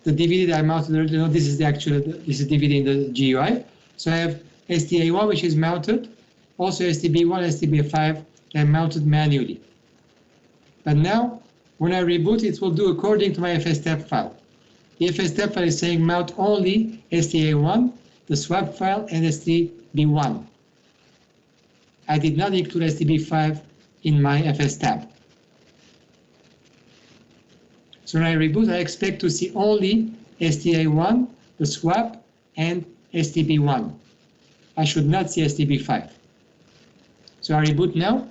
DVD that I mounted earlier. This is the actual, this is DVD in the GUI. So I have STA1, which is mounted, also STB1, STB5, that are mounted manually. But now, when I reboot, it will do according to my FSTep file. The FSTep file is saying mount only STA1, the swap file, and STB1. I did not include STB5 in my FSTep. So when I reboot, I expect to see only STA1, the swap, and STB1. I should not see STB5. So I reboot now.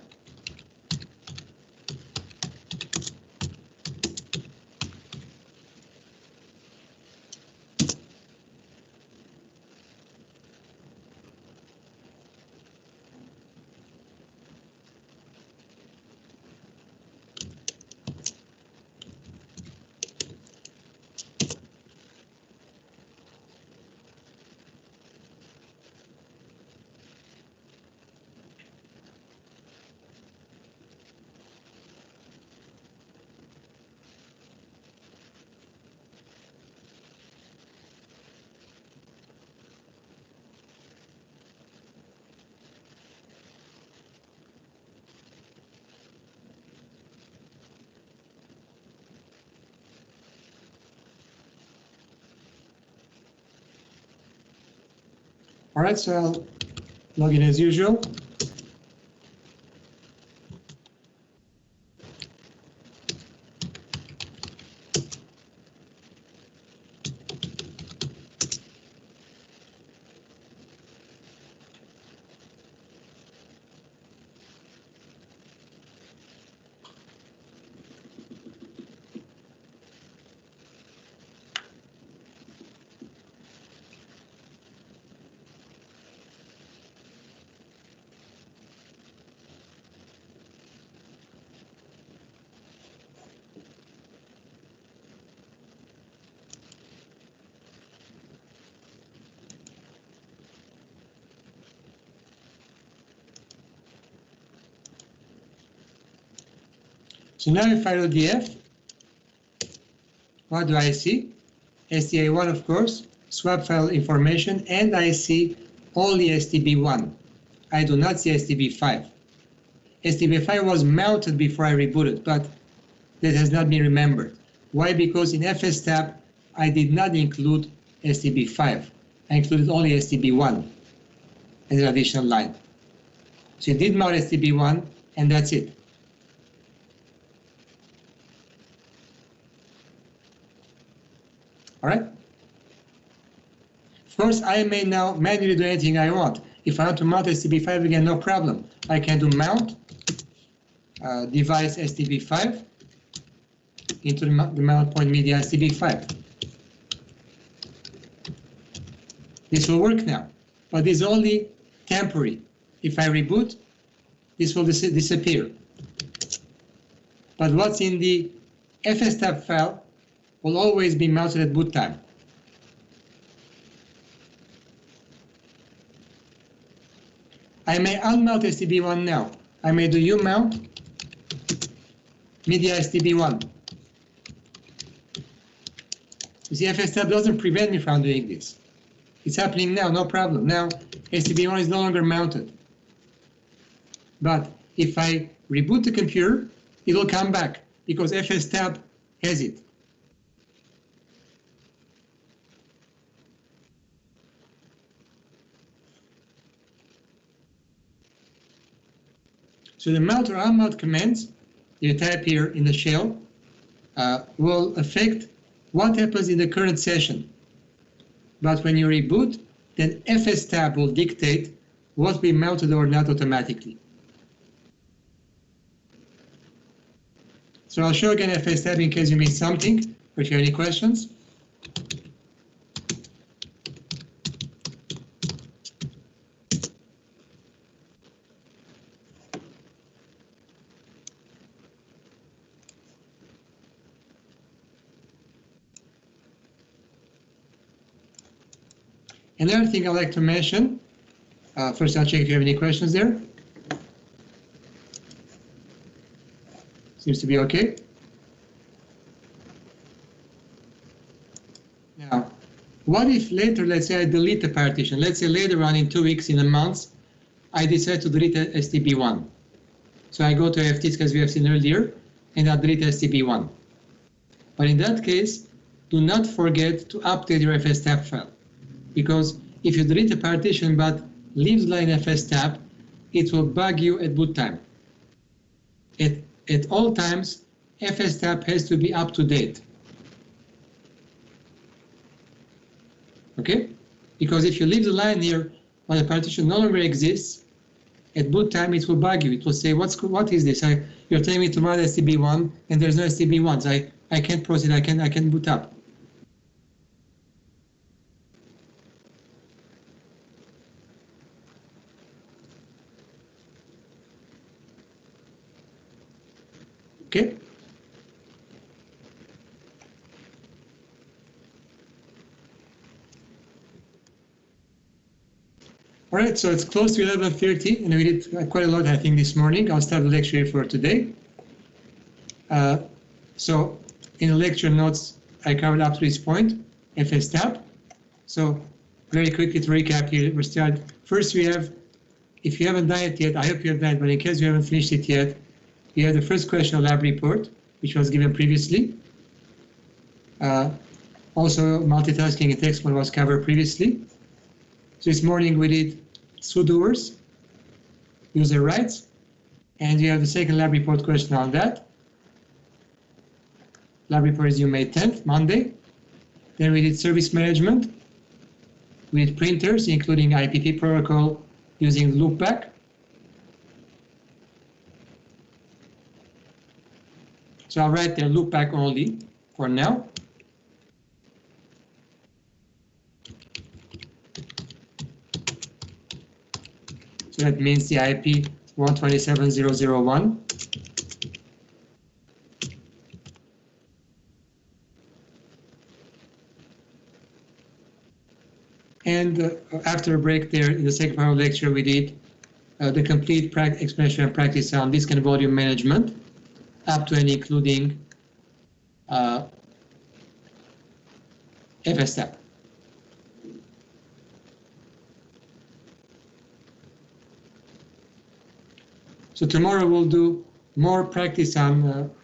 All right, so I'll log in as usual. So now if I do df, what do I see? STB1, of course, swap file information, and I see only STB1. I do not see STB5. STB5 was mounted before I rebooted, but that has not been remembered. Why? Because in FSTAB, I did not include STB5. I included only STB1 as an additional line. So it did mount STB1, and that's it. All right? Of course, I may now manually do anything I want. If I want to mount STB5 again, no problem. I can do mount device STB5 into the mount point media STB5. This will work now, but it's only temporary. If I reboot, this will disappear. But what's in the FSTAB file will always be mounted at boot time. I may unmount STB1 now. I may do umount media STB1. You see, FSTAB doesn't prevent me from doing this. It's happening now, no problem. Now STB1 is no longer mounted. But if I reboot the computer, it will come back because FSTAB has it. So the mount or unmount commands you type here in the shell will affect what happens in the current session. But when you reboot, then FSTAB will dictate what will be mounted or not automatically. So I'll show again FSTAB in case you missed something, or if you have any questions. Another thing I'd like to mention, first I'll check if you have any questions there. Seems to be okay. Now, what if later, let's say I delete the partition, let's say later on in 2 weeks, in a month, I decide to delete STB1. So I go to FTs, as we have seen earlier, and I'll delete STB1. But in that case, do not forget to update your FSTAB file. Because if you delete a partition but leaves line FSTAB, it will bug you at boot time. At all times, FSTAB has to be up to date. Okay? Because if you leave the line here while the partition no longer exists, at boot time it will bug you. It will say, what is this? You're telling me to mount STB1 and there's no STB1, so I can't proceed, I can't boot up. Okay. All right, so it's close to 11:30, and we did quite a lot, I think, this morning. I'll start the lecture for today. So in the lecture notes, I covered up to this point, FSTAB. So very quickly to recap here, we start. First, we have, if you haven't done it yet, I hope you have done it, but in case you haven't finished it yet, you have the first question lab report, which was given previously. Also, multitasking in text mode was covered previously. So this morning we did sudoers, user rights, and you have the second lab report question on that. Lab report is due May 10th, Monday. Then we did service management. We did printers, including IPP protocol using loopback. So I'll write there loopback only for now. So that means the IP 127.0.0.1. And after a break there, in the second part of the lecture, we did the complete explanation and practice on disk and volume management, up to and including FSTAP. So tomorrow we'll do more practice on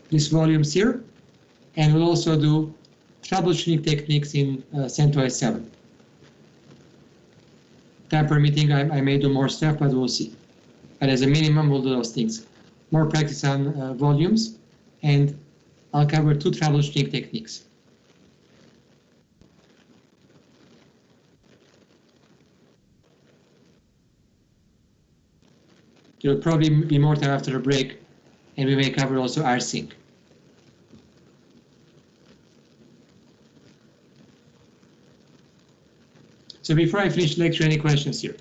these volumes here, and we'll also do troubleshooting techniques in CentOS 7. Time permitting, I may do more stuff, but we'll see. But as a minimum, we'll do those things. More practice on volumes, and I'll cover 2 troubleshooting techniques. There will probably be more time after the break, and we may cover also rsync. So before I finish the lecture, any questions here?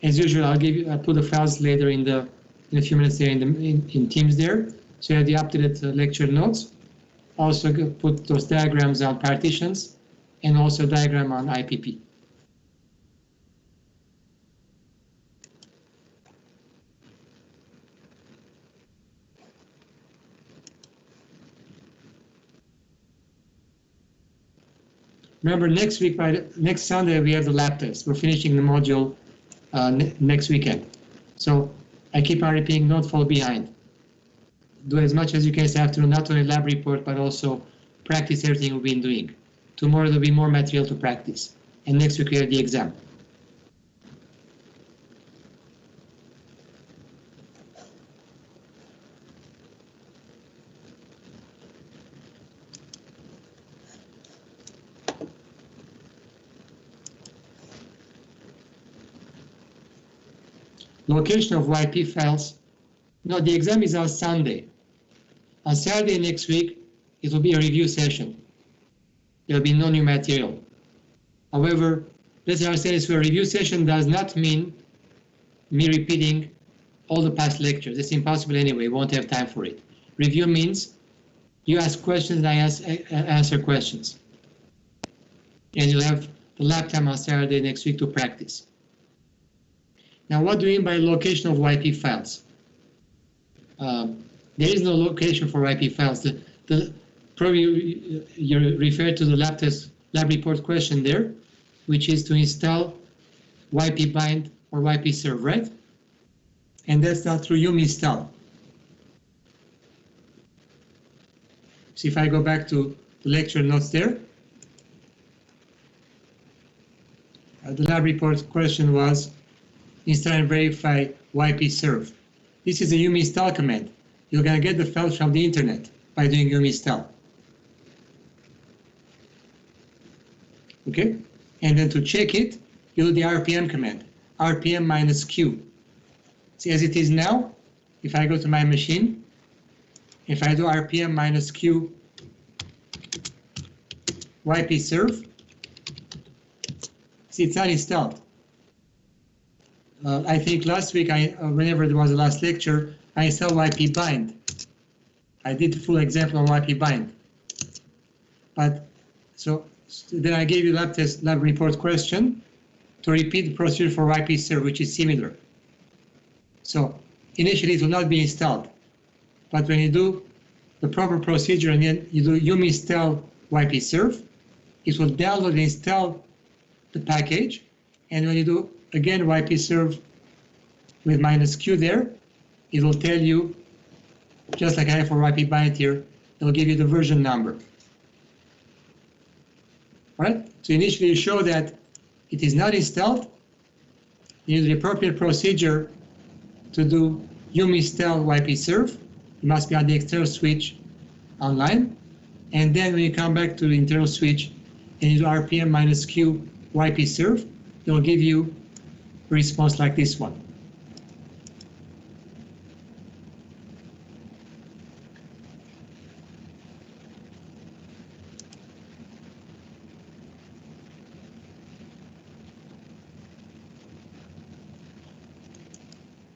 As usual, I'll put the files later in a few minutes there in Teams there. So you have the updated lecture notes. Also put those diagrams on partitions, and also a diagram on IPP. Remember, next week, next Sunday, we have the lab test. We're finishing the module next weekend. So I keep on repeating, don't fall behind. Do as much as you can this afternoon, not only lab report, but also practice everything we've been doing. Tomorrow there'll be more material to practice. And next week we have the exam. Location of YP files. No, the exam is on Sunday. On Saturday next week, it will be a review session. There will be no new material. However, let's understand this, a review session does not mean me repeating all the past lectures. It's impossible anyway, won't have time for it. Review means you ask questions and I answer questions. And you'll have the lab time on Saturday next week to practice. Now, what do we mean by location of YP files? There is no location for YP files. Probably you refer to the lab report question there, which is to install YP bind or YP serve, right? And that's done through yum install. So if I go back to the lecture notes there, the lab report question was install and verify YP serve. This is a yum install command. You're going to get the files from the internet by doing yum install. Okay? And then to check it, you do the RPM command, RPM minus Q. See, as it is now, if I go to my machine, if I do RPM minus Q YP serve, see, it's not installed. I think last week, whenever there was the last lecture, I installed YP bind. I did the full example on YP bind. But so then I gave you lab report question to repeat the procedure for YP serve, which is similar. So initially it will not be installed, but when you do the proper procedure and then you do yum install YP serve, it will download and install the package, and when you do again YP serve with minus Q there, it will tell you, just like I have for YP bind here, it will give you the version number. All right? So initially you show that it is not installed, you need the appropriate procedure to do yum install YP serve. You must be on the external switch online. And then when you come back to the internal switch and you do RPM minus Q YP serve, it will give you a response like this one.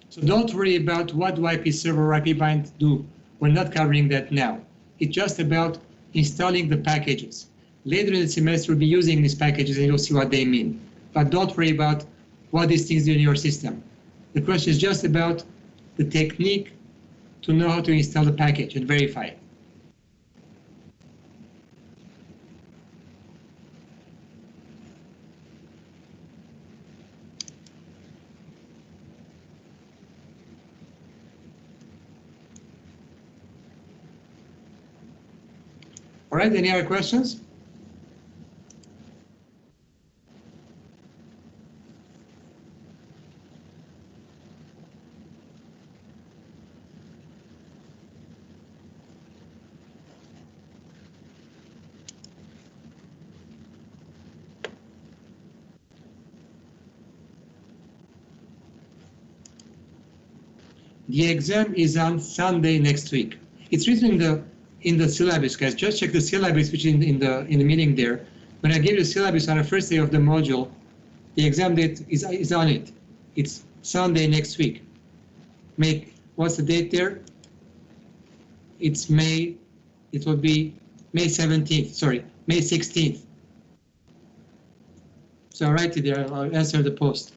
So don't worry about what YP server or YP bind do. We're not covering that now. It's just about installing the packages. Later in the semester, we'll be using these packages and you'll see what they mean. But don't worry about what these things do in your system. The question is just about the technique to know how to install the package and verify it. All right, any other questions? The exam is on Sunday next week. It's written in the syllabus, guys. Just check the syllabus, which is in the meeting there. When I give you the syllabus on the first day of the module, the exam date is on it. It's Sunday next week. What's the date there? It's May. It will be May 17th. Sorry, May 16th. So I'll write it there. I'll answer the post.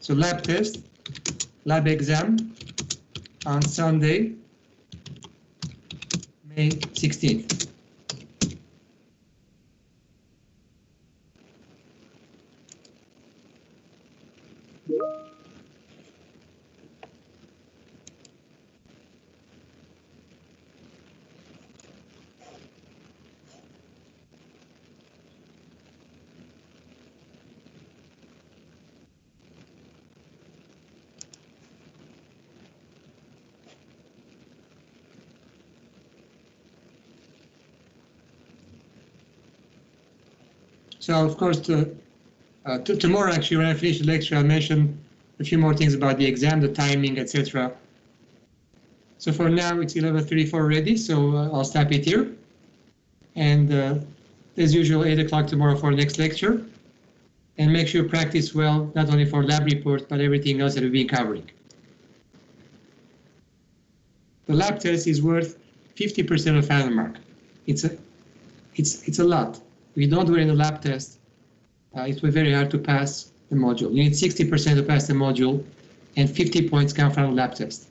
So lab test, lab exam on Sunday, May 16th. So of course, tomorrow actually, when I finish the lecture, I'll mention a few more things about the exam, the timing, etc. So for now, it's 11:34 already, so I'll stop it here. And as usual, 8 o'clock tomorrow for next lecture. And make sure you practice well, not only for lab reports, but everything else that we'll be covering. The lab test is worth 50% of final mark. It's a lot. If you don't do it in the lab test, it will be very hard to pass the module. You need 60% to pass the module, and 50 points come from the lab test.